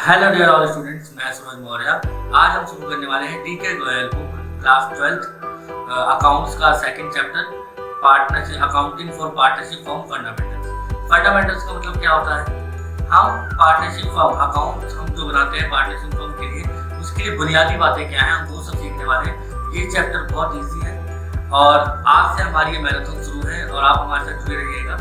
Hello dear all students, मैं सूरज मौर्य। आज हम शुरू करने वाले हैं टीके गोयल बुक क्लास 12 अकाउंट्स का second chapter partnership accounting for partnership firm fundamentals. Fundamentals का मतलब क्या होता है? हम पार्टनरशिप फर्म अकाउंट्स हम जो बनाते हैं पार्टनरशिप फर्म के लिए, उसके लिए बुनियादी बातें क्या हैं, हम वो सब सीखने वाले हैं। ये चैप्टर बहुत ईजी है और आज से हमारी ये मैराथन शुरू है और आप हमारे साथ जुड़े रहिएगा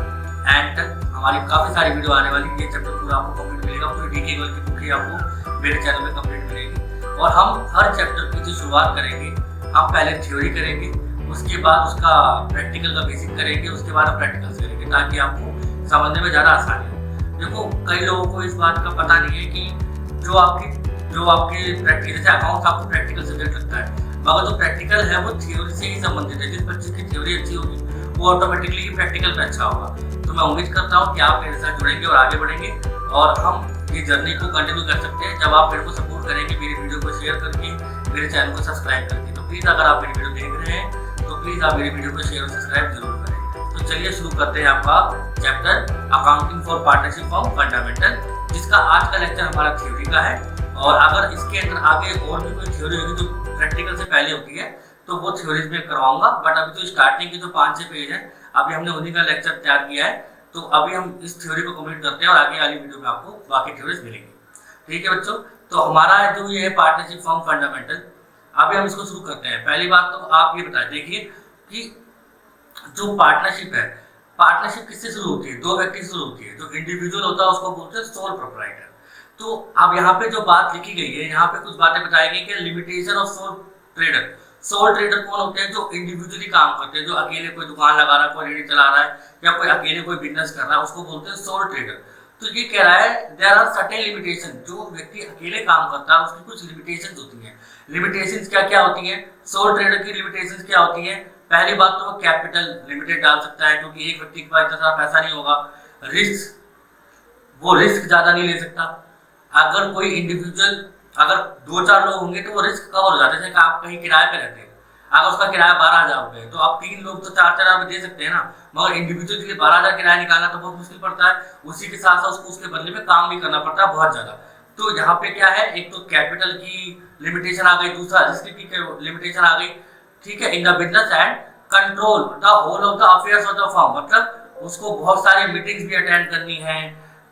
एंड तक। हमारी काफ़ी सारी वीडियो आने वाली, ये चैप्टर पूरा आपको कंप्लीट मिलेगा। पूरी टीके गोयल की बुक ही आपको मेरे चैनल में कंप्लीट मिलेगी और हम हर चैप्टर की जो शुरुआत करेंगे, हम पहले थ्योरी करेंगे, उसके बाद उसका प्रैक्टिकल का बेसिक करेंगे, उसके बाद हम प्रैक्टिकल्स करेंगे ताकि आपको समझने में ज़्यादा आसानी हो। देखो, कई लोगों को इस बात का पता नहीं है कि जो आपके प्रैक्टिकल जैसे अकाउंट्स आपको प्रैक्टिकल सब्जेक्ट लगता है, मगर जो प्रैक्टिकल है वो थ्योरी से ही संबंधित है। जिस बच्चे की थ्योरी अच्छी होगी वो ऑटोमेटिकली प्रैक्टिकल में अच्छा होगा। तो मैं उम्मीद करता हूँ कि आप मेरे साथ जुड़ेंगे और आगे बढ़ेंगे और हम ये जर्नी को कंटिन्यू कर सकते हैं जब आप मेरे को सपोर्ट करेंगे, मेरी वीडियो को शेयर करके, मेरे चैनल को सब्सक्राइब करके। तो प्लीज़, अगर आप मेरी वीडियो देख रहे हैं तो प्लीज़ आप मेरी वीडियो को शेयर और सब्सक्राइब जरूर करें। तो चलिए शुरू करते हैं आपका chapter accounting for partnership firm fundamental, जिसका आज का लेक्चर हमारा थ्योरी का है। और अगर इसके अंदर आगे और भी कोई थ्योरी होगी जो प्रैक्टिकल से पहले होती है तो वो थ्योरीज में करवाऊंगा, बट अभी तो स्टार्टिंग के जो 5-6 पेज हैं अभी हमने उन्हीं का लेक्चर तैयार किया है। तो अभी हम इस थ्योरी को कंप्लीट करते हैं और आगे वाली वीडियो में आपको बाकी थ्योरीज मिलेंगी। ठीक है बच्चों, तो हमारा जो ये है पार्टनरशिप फर्म फंडामेंटल, अभी हम इसको शुरू करते हैं। पहली बात तो आप ये बताएं, देखिए कि जो पार्टनरशिप है, पार्टनरशिप किससे शुरू होती है? दो व्यक्ति से शुरू होती है। जो इंडिविजुअल होता है उसको बोलते हैं सोल प्रोप्राइटर। तो अब यहाँ पे जो बात लिखी गई है, यहाँ पे कुछ बातें बताई गई कि limitation of soul trader. Soul trader कौन होते हैं? जो इंडिविजुअली काम करते हैं, जो अकेले कोई दुकान लगा रहा है, कोई रेडी चला रहा है या कोई अकेले कोई बिजनेस कर रहा है, उसको बोलते हैं सोल ट्रेडर। तो ये कह रहा है देयर आर सर्टेन लिमिटेशन। जो व्यक्ति अकेले काम करता है उसकी कुछ लिमिटेशंस होती हैं। लिमिटेशंस क्या क्या होती हैं? सोल ट्रेडर की लिमिटेशंस क्या होती हैं? पहली बात तो वो कैपिटल लिमिटेड डाल सकता है, क्योंकि एक व्यक्ति के पास इतना सारा पैसा नहीं होगा। वो रिस्क ज्यादा नहीं ले सकता। अगर कोई इंडिविजुअल, अगर 2-4 लोग होंगे तो वो रिस्क कवर हो जाता है। जैसे आप कहीं किराए पे रहते हैं, अगर उसका किराया 12,000 रुपये, तो आप 3 लोग तो 4-4 रुपये दे सकते हैं ना, मगर इंडिविजुअल के लिए 12,000 किराया निकालना तो बहुत मुश्किल पड़ता है। उसी के साथ साथ उसको उसके बदले में काम भी करना पड़ता है बहुत ज्यादा। तो यहाँ पे क्या है, एक तो कैपिटल की लिमिटेशन आ गई, दूसरा रिस्क की लिमिटेशन आ गई। ठीक है, in the business and control the whole of the affairs of the firm, मतलब उसको बहुत सारी मीटिंग्स भी अटेंड करनी है।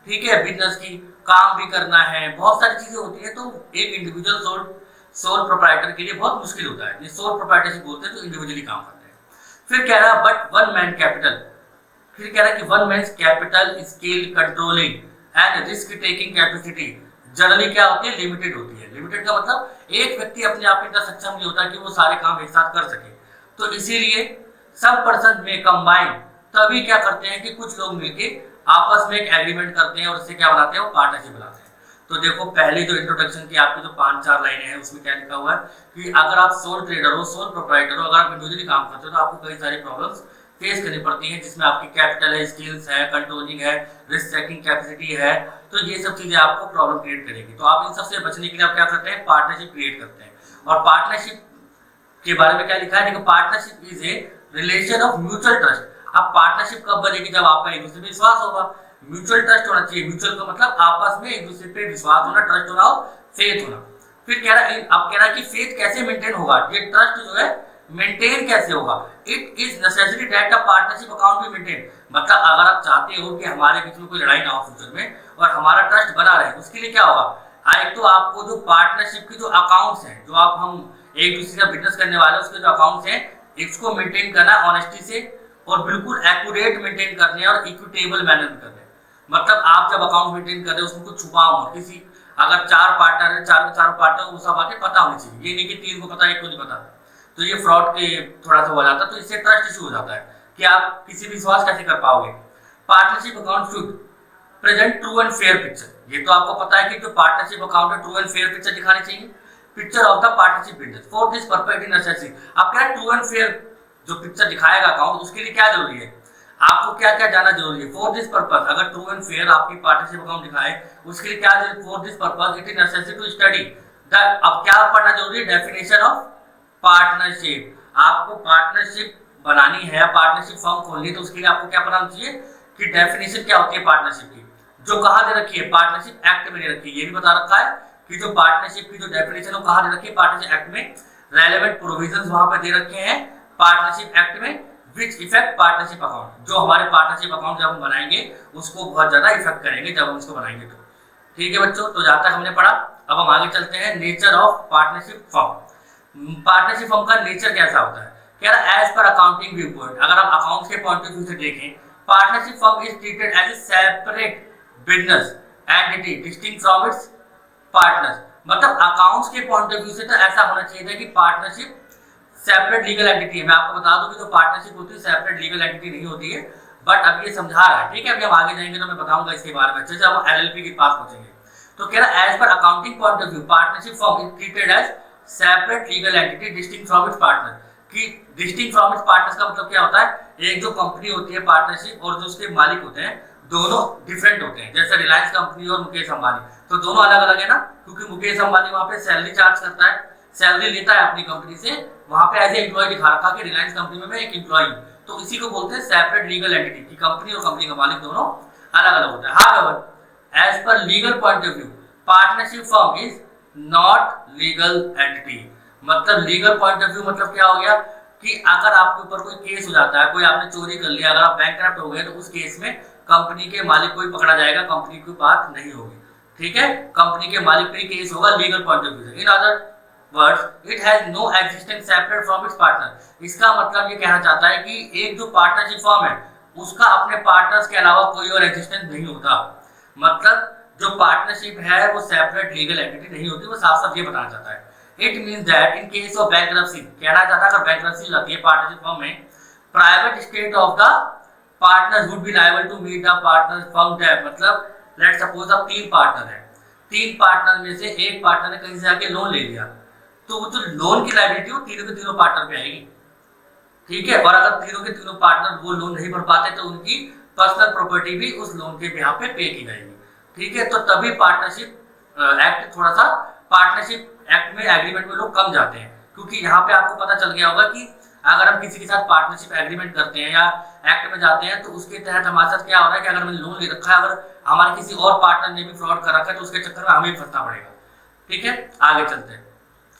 ठीक है, बिजनेस की काम भी करना है, बहुत सारी चीजें होती है। तो एक इंडिविजुअल सोल प्रोप्राइटर के लिए बहुत मुश्किल होता है। ये सोल प्रोप्राइटरशिप बोलते हैं जो इंडिविजुअली काम करते हैं। फिर कह रहा है बट वन मैन कैपिटल। फिर कह रहा है कि one man capital skill controlling and risk taking capacity generally क्या होती है? लिमिटेड होती है। लिमिटेड का मतलब एक व्यक्ति अपने आप में इतना सक्षम नहीं होता कि वो सारे काम एक साथ कर सके। तो इसीलिए सब पर्सन में कंबाइन, तभी क्या करते हैं कि कुछ लोग मिलके आपस में एक एग्रीमेंट करते हैं और उससे क्या बनाते हैं? वो पार्टनरशिप बनाते हैं। तो देखो, पहले जो इंट्रोडक्शन की आपकी जो 5-4 लाइनें हैं उसमें क्या लिखा हुआ है कि अगर आप सोल ट्रेडर हो, सोल प्रोप्राइटर हो, अगर आप इंडिविजुअली काम करते हो तो आपको कई सारी प्रॉब्लम्स फेस करनी पड़ती हैं, जिसमें आपकी कैपिटल है, स्किल्स है, कंट्रोलिंग है, रिस्क टेकिंग कैपेसिटी है। तो ये सब चीजें आपको प्रॉब्लम क्रिएट करेगी। तो आप इन सबसे बचने के लिए आप क्या करते हैं? पार्टनरशिप क्रिएट करते हैं। और पार्टनरशिप के बारे में क्या लिखा है? देखो, partnership is a relation of mutual trust. अब पार्टनरशिप कब बनेगी? जब आपका एक दूसरे पे विश्वास होगा। म्यूचुअल ट्रस्ट होना चाहिए। म्यूचुअल का मतलब आपस में एक दूसरे पे विश्वास होना, ट्रस्ट होना और फेथ होना। फिर कह रहा है, अब कह रहा है कि फेथ कैसे मेंटेन होगा? ये ट्रस्ट जो है मेंटेन कैसे होगा? It is necessary that the partnership account be maintain. मतलब अगर आप चाहते हो कि हमारे बीच में कोई लड़ाई ना हो फ्यूचर में और हमारा ट्रस्ट बना रहे, उसके लिए क्या होगा? एक तो आपको जो पार्टनरशिप की जो अकाउंट्स हैं, जो आप हम एक दूसरे का बिजनेस करने वाले उसके जो अकाउंट्स हैं, इसको मेंटेन करना ऑनेस्टी से और बिल्कुल एक्यूरेट मेंटेन करने और इक्विटेबल मैनर में करने। मतलब आप जब अकाउंट मेंटेन कर रहे हो उसमें कुछ छुपा हो, किसी अगर 4 पार्टनर है, चारों पार्टनर को सब बातें पता होनी चाहिए। ये नहीं कि 3 को पता है, 1 को नहीं पता, तो ये फ्रॉड के थोड़ा सा हो जाता है। तो इससे ट्रस्ट इशू हो जाता है कि आप किसी भी विश्वास कैसे कर पाओगे। Partnership account should present true and fair picture. ये तो आपको पता है कि जो पार्टनरशिप अकाउंट है ट्रू एंड फेयर पिक्चर दिखानी चाहिए, picture of the partnership business for this purpose it is necessary. अब क्या ट्रू एंड फेयर जो पिक्चर दिखाएगा अकाउंट, उसके लिए क्या जरूरी है? आपको क्या क्या जानना जरूरी है? फॉर दिस पर्पस, अगर ट्रू एंड फेयर आपकी पार्टनरशिप अकाउंट दिखाए, उसके लिए क्या जरूरी? For this purpose it is necessary to study the, अब क्या पढ़ना जरूरी है? Definition of partnership. आपको पार्टनरशिप बनानी है, पार्टनरशिप फर्म खोलनी है, तो उसके लिए आपको क्या पढ़ना चाहिए कि डेफिनेशन क्या होती है पार्टनरशिप की। जो कहाँ दे रखी है, पार्टनरशिप एक्ट में दे रखी है। ये भी बता रखा है कि जो पार्टनरशिप की जो डेफिनेशन है कहाँ दे रखी है, पार्टनरशिप एक्ट में। रेलेवेंट प्रोविजंस वहां पे दे रखे हैं पार्टनरशिप एक्ट में, विच इफेक्ट पार्टनरशिप अकाउंट, जो हमारे पार्टनरशिप अकाउंट जब हम बनाएंगे उसको बहुत ज्यादा इफेक्ट करेंगे जब हम इसको बनाएंगे तो। ठीक है बच्चों, तो जहां तक हमने पढ़ा, अब हम आगे चलते हैं nature of partnership firm. Partnership firm का नेचर कैसा होता है, कह रहा है as per accounting view point, अगर आप अकाउंट्स के पॉइंट ऑफ व्यू से देखें, partnership firm is treated as a separate business entity distinct from its partners. मतलब अकाउंट्स के पॉइंट ऑफ व्यू से तो ऐसा होना चाहिए था कि पार्टनरशिप सेपरेट लीगल एंटिटी है। मैं आपको बता दूं कि जो पार्टनरशिप होती है सेपरेट लीगल एंटिटी नहीं होती है, बट अब ये समझा रहा है। ठीक है, अभी हम आगे जाएंगे तो मैं बताऊंगा इसके बारे में अच्छे से, हम एलएलपी के पास पहुंचेंगे। तो कह रहा है as per accounting point of view partnership firm is treated as separate legal entity distinct from its partner. कि डिस्टिंक्ट फ्रॉम इट्स पार्टनर्स का मतलब क्या होता है, एक जो कंपनी होती है पार्टनरशिप और जो उसके मालिक होते हैं दोनों डिफरेंट होते हैं। जैसे रिलायंस कंपनी और मुकेश अंबानी, तो दोनों अलग अलग है ना, क्योंकि मुकेश अंबानी वहां पे सैलरी चार्ज करता है, सैलरी लेता है अपनी कंपनी से, वहां पे एज ए एम्प्लॉय दिखा रखा कि रिलायंस कंपनी में मैं एक एम्प्लॉय हूं। तो इसी को बोलते हैं सेपरेट लीगल एंटिटी, की कंपनी और कंपनी का मालिक दोनों अलग अलग होता है। However as per legal point of view partnership firm is not legal entity. मतलब लीगल पॉइंट ऑफ व्यू मतलब क्या हो गया कि अगर आपके ऊपर कोई केस हो जाता है, कोई आपने चोरी कर लिया, अगर आप बैंकक्रप्ट हो गए, तो उस केस में कंपनी के मालिक को ही पकड़ा जाएगा, कंपनी की बात नहीं होगी। ठीक है, कंपनी के मालिक पे केस होगा लीगल पॉइंट ऑफ व्यू से। In other words it has no existence separate from its partner. इसका मतलब ये कहना चाहता है कि एक जो पार्टनरशिप फर्म है उसका अपने पार्टनर्स के अलावा कोई और एग्जिस्टेंस नहीं होता। मतलब जो पार्टनरशिप है वो सेपरेट लीगल एंटिटी नहीं होती, वो साफ साफ ये बताना चाहता है। It means that in case of bankruptcy, कहना चाहता है अगर बैंक्रप्सी आती है पार्टनरशिप फर्म में, private state of the partners would be liable to meet the partners firm debt. मतलब लेट्स सपोज अब 3 पार्टनर है, 3 पार्टनर में से एक पार्टनर ने कहीं से आके लोन ले लिया, तो वो जो लोन की लायबिलिटी वो तीनों के तीनों पार्टनर पे आएगी। ठीक है, और अगर तीनों के तीनों पार्टनर वो लोन नहीं भर पाते तो उनकी पर्सनल प्रॉपर्टी भी उस लोन के बिहाफ पे पे की जाएगी। ठीक है, तो तभी पार्टनरशिप एक्ट थोड़ा सा, पार्टनरशिप एक्ट में एग्रीमेंट में लोग कम जाते हैं, क्योंकि यहाँ पे आपको पता चल गया होगा कि अगर हम किसी के साथ पार्टनरशिप एग्रीमेंट करते हैं या एक्ट में जाते हैं तो उसके तहत हमारे साथ क्या हो रहा है कि अगर मैंने लोन ले रखा है, अगर हमारे किसी और पार्टनर ने भी फ्रॉड कर रखा है तो उसके चक्कर में हमें भी फंसना पड़ेगा। ठीक है, आगे चलते हैं।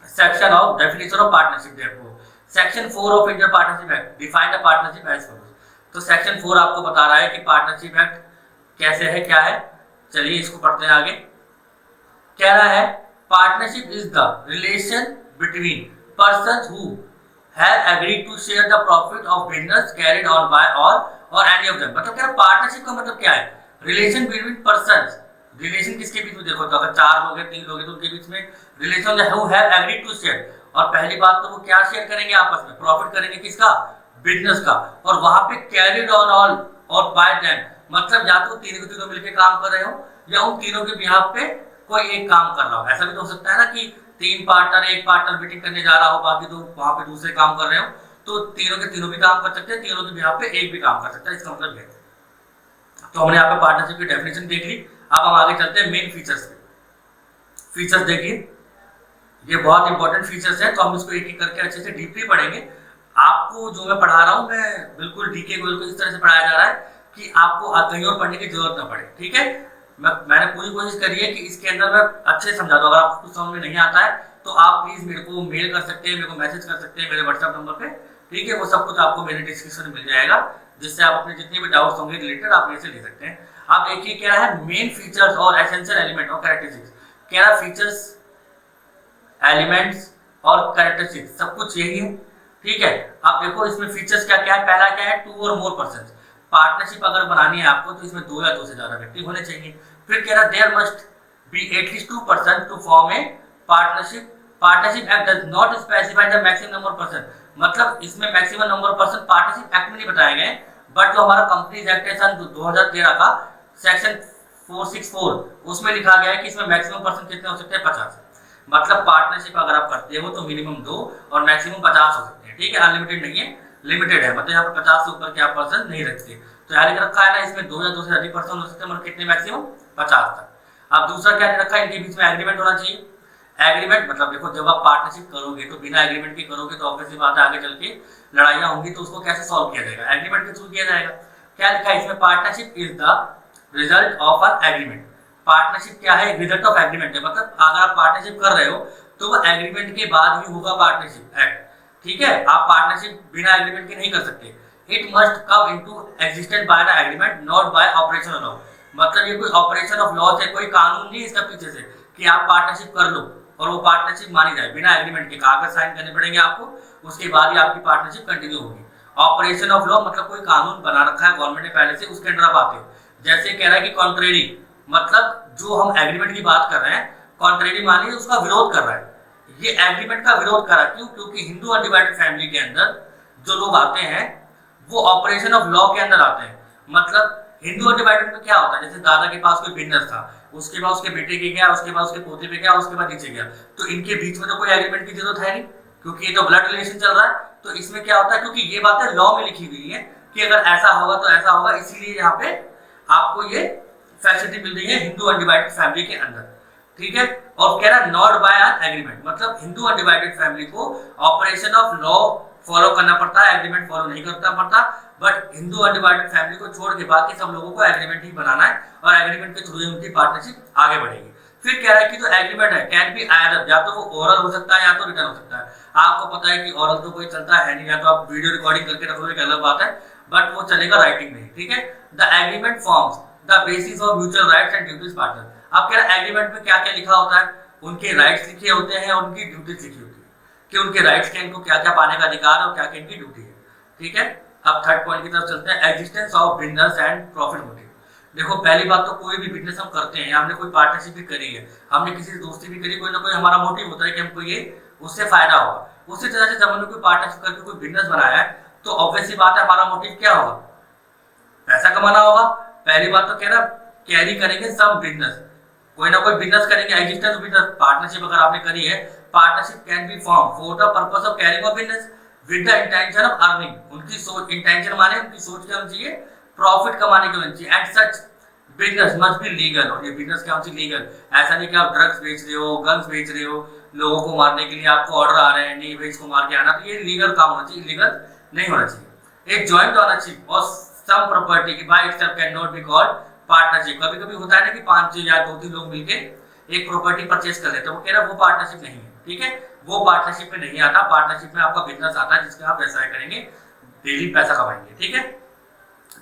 Section of definition of partnership, देखो section 4 of Indian partnership act define the partnership as follows. तो सेक्शन 4 आपको बता रहा है कि पार्टनरशिप एक्ट कैसे है, क्या है। चलिए इसको पढ़ते हैं आगे। कह रहा है partnership is the relation between persons who have agreed to share the profit of business carried on by all or any of them। मतलब क्या पार्टनरशिप का मतलब क्या है, रिलेशन बिटवीन पर्सन्स। रिलेशन किसके बीच में, देखो तो अगर 4 लोग हैं 3 लोग हैं तो उनके बीच में रिलेशन है who have agreed to share. और पहली बात तो वो क्या शेयर करेंगे आपस में, प्रॉफिट करेंगे किसका, बिजनेस का। और वहां पे कैरिड ऑन ऑल और बाय देम, मतलब या तो तीनों के तीनों मिलकर काम कर रहे हो या उन तीनों के बिहाफ पे कोई एक काम कर रहा हो। ऐसा भी तो हो सकता है ना कि 3 पार्टनर, एक पार्टनर मीटिंग करने जा रहा हो, बाकी तो वहां पे दूसरे काम कर रहे हो, तो तीनों के तीनों भी काम कर सकते हैं, तीनों के बिहाफ पे एक भी काम कर सकता है। इसका मतलब ये। तो हमने यहाँ पे पार्टनरशिप की डेफिनेशन देख ली। अब हम आगे चलते हैं मेन फीचर्स पे। फीचर्स देखिए, ये बहुत इंपॉर्टेंट फीचर्स हैं, तो हम इसको एक एक करके अच्छे से डीपली पढ़ेंगे। आपको जो मैं पढ़ा रहा हूँ मैं बिल्कुल डीके को बिल्कुल इस तरह से पढ़ाया जा रहा है कि आपको कहीं और पढ़ने की जरूरत ना पड़े। ठीक है, मैंने पूरी कोशिश करी है कि इसके अंदर मैं अच्छे समझा दूं। अगर आपको कुछ समझ में नहीं आता है तो आप प्लीज मेरे को मेल कर सकते हैं, मेरे को मैसेज कर सकते हैं मेरे व्हाट्सएप नंबर पे। ठीक है, वो सब कुछ आपको मेरे डिस्क्रिप्शन में मिल जाएगा, जिससे आप अपने जितने भी डाउट्स होंगे रिलेटेड आप मेरे से ले सकते हैं। आप देखिए क्या है मेन फीचर्स और एसेंशियल एलिमेंट और कैरेक्टरिस्टिक्स। क्या है फीचर्स, एलिमेंट्स और कैरेक्टरिस्टिक्स, सब कुछ यही है। ठीक है, आप देखो इसमें फीचर्स क्या क्या है। पहला क्या है, 2 और मोर पर्सन्स। पार्टनरशिप अगर बनानी है आपको तो इसमें 2 या 2 से ज्यादा व्यक्ति होने चाहिए। फिर कह रहा there must be at least 2 person to form a partnership. Partnership act does not specify the maximum number person. मतलब इसमें maximum number person partnership act में नहीं बताए गए, बट जो हमारा कंपनीज एक्ट है सन 2013 का सेक्शन 464 उसमें लिखा गया है कि इसमें मैक्सिमम पर्सन कितने हो सकते हैं, 50। मतलब पार्टनरशिप अगर आप करते हो तो मिनिमम 2 और मैक्सिमम 50 हो सकते हैं। ठीक है, अनलिमिटेड नहीं है, लिमिटेड है। मतलब यहाँ पर 50 से ऊपर के आप पर्सन नहीं रखते। तो यहाँ लिख रखा है ना, इसमें 2 या 2 से अधिक पर्सन हो सकते हैं, मतलब कितने मैक्सिमम 50 तक। अब दूसरा क्या रखा है, इनके बीच में एग्रीमेंट होना चाहिए। एग्रीमेंट मतलब देखो जब आप पार्टनरशिप करोगे तो बिना एग्रीमेंट के करोगे तो ऑब्वियसली बात है आगे चल के लड़ाइयाँ होंगी, तो उसको कैसे सॉल्व किया जाएगा, एग्रीमेंट के थ्रू किया जाएगा। क्या लिखा है इसमें, partnership is the result of an agreement. Partnership क्या है? रिजल्ट ऑफ एग्रीमेंट है, मतलब अगर आप पार्टनरशिप कर रहे हो तो वो एग्रीमेंट के बाद ही होगा पार्टनरशिप एक्ट। ठीक है, आप पार्टनरशिप बिना एग्रीमेंट के नहीं कर सकते। It must come into existence by the agreement, not bye operation of law. मतलब ये कोई ऑपरेशन ऑफ लॉ से, कोई कानून नहीं इसका पीछे से कि आप पार्टनरशिप कर लो और वो पार्टनरशिप मानी जाए। बिना एग्रीमेंट के कागज साइन करने पड़ेंगे आपको, उसके बाद ही आपकी पार्टनरशिप कंटिन्यू होगी। ऑपरेशन ऑफ लॉ मतलब कोई कानून बना रखा है गवर्नमेंट ने पहले से, उसके अंडर आप आते हो। जैसे कह रहा है कि कॉन्ट्रेरी, मतलब जो हम एग्रीमेंट की बात कर रहे हैं, कॉन्ट्रेरी मानिए उसका विरोध कर रहा है, ये एग्रीमेंट का विरोध करा। क्यों? क्योंकि हिंदू अनडिवाइडेड फैमिली के अंदर जो लोग आते हैं वो ऑपरेशन ऑफ लॉ के अंदर आते हैं। मतलब हिंदू अनडिवाइडेड में क्या होता है, जैसे दादा के पास कोई बिजनेस था, उसके बाद उसके बेटे के गया, उसके बाद उसके पोते पे गया, उसके बाद नीचे गया, तो इनके बीच में तो कोई एग्रीमेंट की जरूरत है नहीं, क्योंकि ये तो ब्लड रिलेशन चल रहा है। तो इसमें क्या होता है, क्योंकि ये बातें लॉ में लिखी हुई है कि अगर ऐसा होगा तो ऐसा होगा, इसीलिए यहाँ पे आपको ये फैसिलिटी मिल रही है हिंदू अनडिवाइडेड फैमिली के अंदर। ठीक है, और कह रहा है नॉट बाय एन एग्रीमेंट, मतलब हिंदू अनडिवाइडेड फैमिली को ऑपरेशन ऑफ लॉ फॉलो करना पड़ता है, एग्रीमेंट फॉलो नहीं करना पड़ता। बट हिंदू अनडिवाइडेड फैमिली को छोड़ के बाकी सब लोगों को एग्रीमेंट ही बनाना है और एग्रीमेंट के थ्रू ही उनकी पार्टनरशिप आगे बढ़ेगी। फिर कह रहा है कि जो एग्रीमेंट है कैन बी आयदर, या तो वो ओरल हो सकता है या तो रिटर्न हो सकता है। आपको पता है कि ओरल तो कोई चलता है नहीं, या तो आप वीडियो रिकॉर्डिंग करके रखोगे, एक अलग बात है, बट वो चलेगा राइटिंग में। ठीक है, the agreement forms the basis of mutual rights and duties partner. अब कह रहा है एग्रीमेंट में क्या क्या लिखा होता है, उनके राइट्स लिखे होते हैं और उनकी ड्यूटीज लिखी होती है कि उनके राइट्स के इनको क्या क्या पाने का अधिकार है और क्या क्या इनकी ड्यूटी है। ठीक है, अब थर्ड पॉइंट की तरफ चलते हैं, existence of business and profit motive. देखो पहली बात तो कोई भी बिजनेस हम करते हैं, हमने कोई पार्टनरशिप भी करी है, हमने किसी से दोस्ती भी करी, कोई ना कोई हमारा मोटिव होता है कि हमको ये उससे फायदा होगा। उसी तरह से जब हमने कोई पार्टनरशिप करके कोई बिजनेस बनाया है तो ऑब्वियसली बात है हमारा मोटिव क्या होगा, पैसा कमाना होगा। पहली बात तो कह रहा कैरी करेंगे सम बिजनेस, कोई ना कोई बिजनेस करेंगे, एग्जिस्टेंस बिजनेस। पार्टनरशिप अगर आपने करी है, partnership can be form for the purpose of carrying a business with the intention of earning. उनकी सोच, इंटेंशन माने उनकी सोच क्या होनी चाहिए, प्रॉफिट कमाने की होनी चाहिए। And such business must be legal, और ये बिजनेस क्या होनी चाहिए, लीगल। ऐसा नहीं कि आप ड्रग्स बेच रहे हो, गन्स बेच रहे हो, लोगों को मारने के लिए आपको ऑर्डर आ रहे हैं, नहीं भाई इसको मार के आना, तो ये लीगल काम होना चाहिए, इलीगल नहीं होना चाहिए। एक जॉइंट ओनरशिप और सम प्रॉपर्टी की by itself can not be called partnership. कभी कभी होता है ना कि 5 या 2-3 लोग मिलके एक प्रॉपर्टी परचेस कर लेते हैं, वो कह रहा है वो पार्टनरशिप नहीं है। ठीक है, वो पार्टनरशिप में नहीं आता। पार्टनरशिप में आपका बिजनेस आता है जिसमें आप व्यवसाय करेंगे, डेली पैसा कमाएंगे। ठीक है,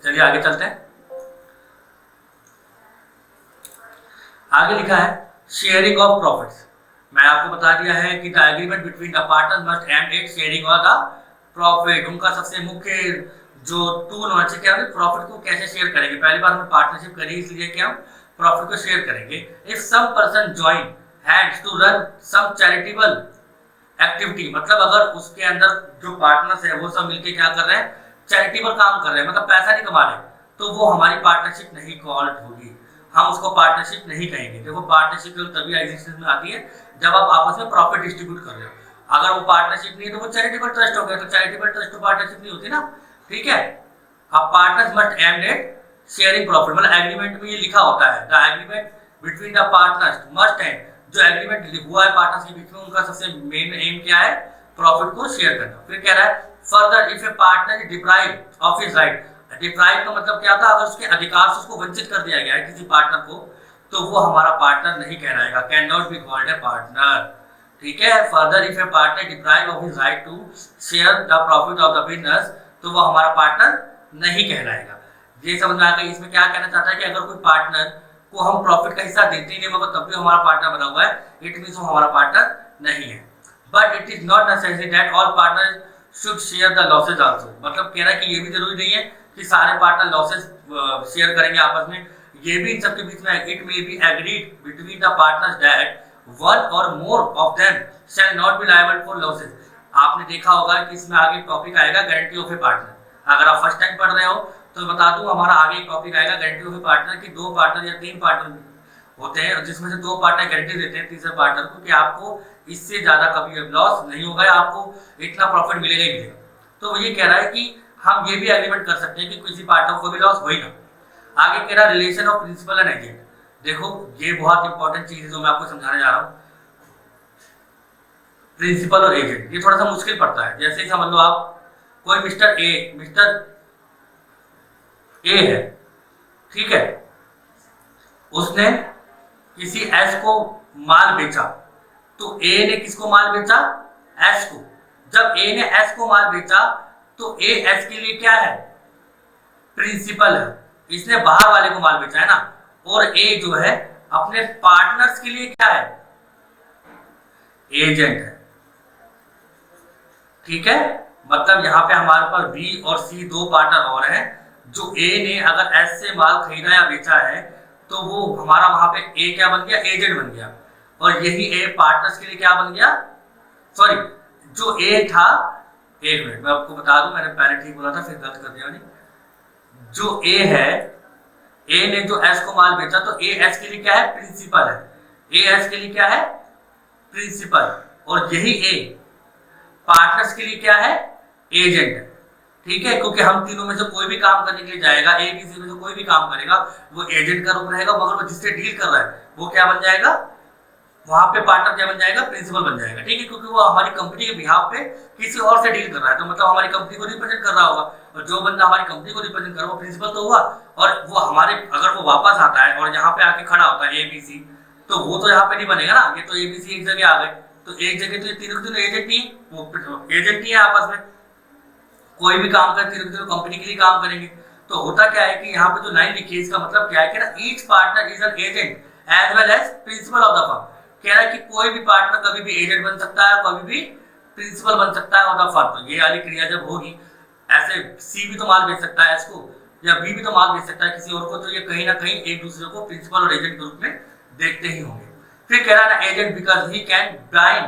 चलिए आगे चलते हैं। आगे लिखा है शेयरिंग ऑफ प्रॉफिट्स। मैं आपको बता दिया है कि the agreement between the partners must and at sharing of the profit. उनका सबसे मुख्य जो टूल होना चाहिए, क्या प्रॉफिट को कैसे शेयर करेंगे। पहली बार हमने पार्टनरशिप करी इसलिए कि हम प्रॉफिट को शेयर करेंगे। If some person join hands to run some charitable activity, मतलब अगर उसके अंदर जो पार्टनर्स है वो सब मिलके क्या कर रहे हैं, चैरिटेबल काम कर रहे हैं, मतलब पैसा नहीं कमा रहे, तो वो हमारी पार्टनरशिप नहीं कॉल्ड होगी, हम उसको पार्टनरशिप नहीं कहेंगे। देखो पार्टनरशिप तभी एग्जिस्टेंस में आती है जब आप आपस में प्रॉफिट डिस्ट्रीब्यूट कर रहे हो। अगर वो पार्टनरशिप नहीं है तो वो चैरिटेबल ट्रस्ट हो गया, तो चैरिटेबल ट्रस्ट तो पार्टनरशिप नहीं होती ना। ठीक है, अब partners must aim at sharing profit, मतलब एग्रीमेंट में ये लिखा होता है the agreement between the partners must and, जो एग्रीमेंट हुआ है पार्टनर्स के बीच में उनका सबसे मेन एम क्या है, प्रॉफिट को शेयर करना। फिर कह रहा है further if a partner is deprived of his right, deprive का मतलब क्या था, अगर उसके अधिकार से उसको वंचित कर दिया गया है किसी पार्टनर को, तो वो हमारा पार्टनर नहीं कहलाएगा, can not be called a partner. ठीक है, further if a partner deprive of his right to share the profit of the business, तो वो हमारा पार्टनर नहीं कहलाएगा। ये समझ में आ गई। इसमें क्या कहना चाहता है कि अगर कोई पार्टनर को हम प्रॉफिट का हिस्सा देते ही नहीं मगर तब भी हमारा पार्टनर बना हुआ है, इट मींस वो हमारा पार्टनर नहीं है। But it is not necessary that all partner should share the losses also, मतलब कह रहा है कि ये भी जरूरी नहीं है कि सारे पार्टनर लॉसेस शेयर करेंगे आपस में, ये भी इन सबके बीच में है। It may be agreed between the partners that one or more of them shall not be liable for losses. आपने देखा होगा कि इसमें आगे टॉपिक आएगा गारंटी ऑफ ए पार्टनर। अगर आप फर्स्ट टाइम पढ़ रहे हो तो बता दूं हमारा आगे एक टॉपिक आएगा गारंटी ऑफ ए पार्टनर की। 2 पार्टनर या 3 पार्टनर होते हैं जिसमें से 2 पार्टनर गारंटी देते हैं तीसरे पार्टनर को कि आपको इससे ज्यादा कभी लॉस नहीं होगा या आपको इतना प्रॉफिट मिलेगा ही मिलेगा। तो ये कह रहा है कि हम ये भी एग्रीमेंट कर सकते हैं कि किसी पार्टनर को भी लॉस हो ही ना। आगे कह रहा है relation of principal and agent. देखो ये बहुत इंपॉर्टेंट चीज है जो मैं आपको समझाने जा रहा हूँ। प्रिंसिपल और एजेंट ये थोड़ा सा मुश्किल पड़ता है। जैसे ही समझ लो आप कोई मिस्टर ए है, ठीक है, उसने किसी एस को माल बेचा, तो ए ने किसको माल बेचा? एस को। जब ए ने एस को माल बेचा तो ए एस के लिए क्या है? प्रिंसिपल है। इसने बाहर वाले को माल बेचा है ना, और ए जो है अपने पार्टनर्स के लिए क्या है? एजेंट है। ठीक है, मतलब यहां पे हमारे पास बी और सी दो पार्टनर और हैं। जो ए ने अगर एस से माल खरीदा या बेचा है तो वो हमारा वहां पे ए क्या बन गया? एजेंट बन गया। और यही ए पार्टनर्स के लिए क्या बन गया? सॉरी, जो ए था, एक मिनट मैं आपको बता दूं, मैंने पहले ठीक बोला था फिर गलत कर दिया मैंने। जो ए है, ए ने जो एस को माल बेचा तो ए एस के लिए क्या है? प्रिंसिपल है। ए एस के लिए क्या है? प्रिंसिपल। और यही ए पार्टनर्स के लिए क्या है? एजेंट है। ठीक है, क्योंकि हम तीनों में से कोई भी काम करने के लिए जाएगा, ए बी सी में से कोई भी काम करेगा, वो एजेंट का रूप रहेगा, मगर वो जिससे डील कर रहा है वो क्या बन जाएगा? वहां पे पार्टनर क्या बन जाएगा? प्रिंसिपल बन जाएगा। ठीक है, क्योंकि वो हमारी कंपनी के बिहाफ पे किसी और से डील कर रहा है, तो मतलब हमारी कंपनी को रिप्रेजेंट कर रहा होगा, और जो बंदा हमारी कंपनी को रिप्रेजेंट कर रहा है वो प्रिंसिपल तो हुआ। और वो हमारे, अगर वो वापस आता है और यहाँ पे आके खड़ा होता है ए बी सी, तो वो तो यहाँ पे नहीं बनेगा ना, ये तो ए बी सी एक जगह आ गए, तो एक जगह तो ये तीनों तीनों एजेंट ही, वो एजेंट ही है आपस में, कोई भी काम करे तीनों तीनों कंपनी के लिए काम करेंगे। तो होता क्या है कि यहाँ पे जो लाइन लिखी है इसका मतलब क्या है कि ना, each partner is an agent as well as principal of the firm. कह रहा है कि कोई भी पार्टनर कभी भी एजेंट बन सकता है, कभी भी प्रिंसिपल बन सकता है ऑफ द फर्म। तो ये वाली क्रिया जब होगी, ऐसे सी भी तो माल बेच सकता है इसको, या बी भी तो माल बेच सकता है किसी और को, तो ये कहीं ना कहीं एक दूसरे को प्रिंसिपल और एजेंट के रूप में देखते ही होंगे। फिर कह रहा है ना, agent because he can bind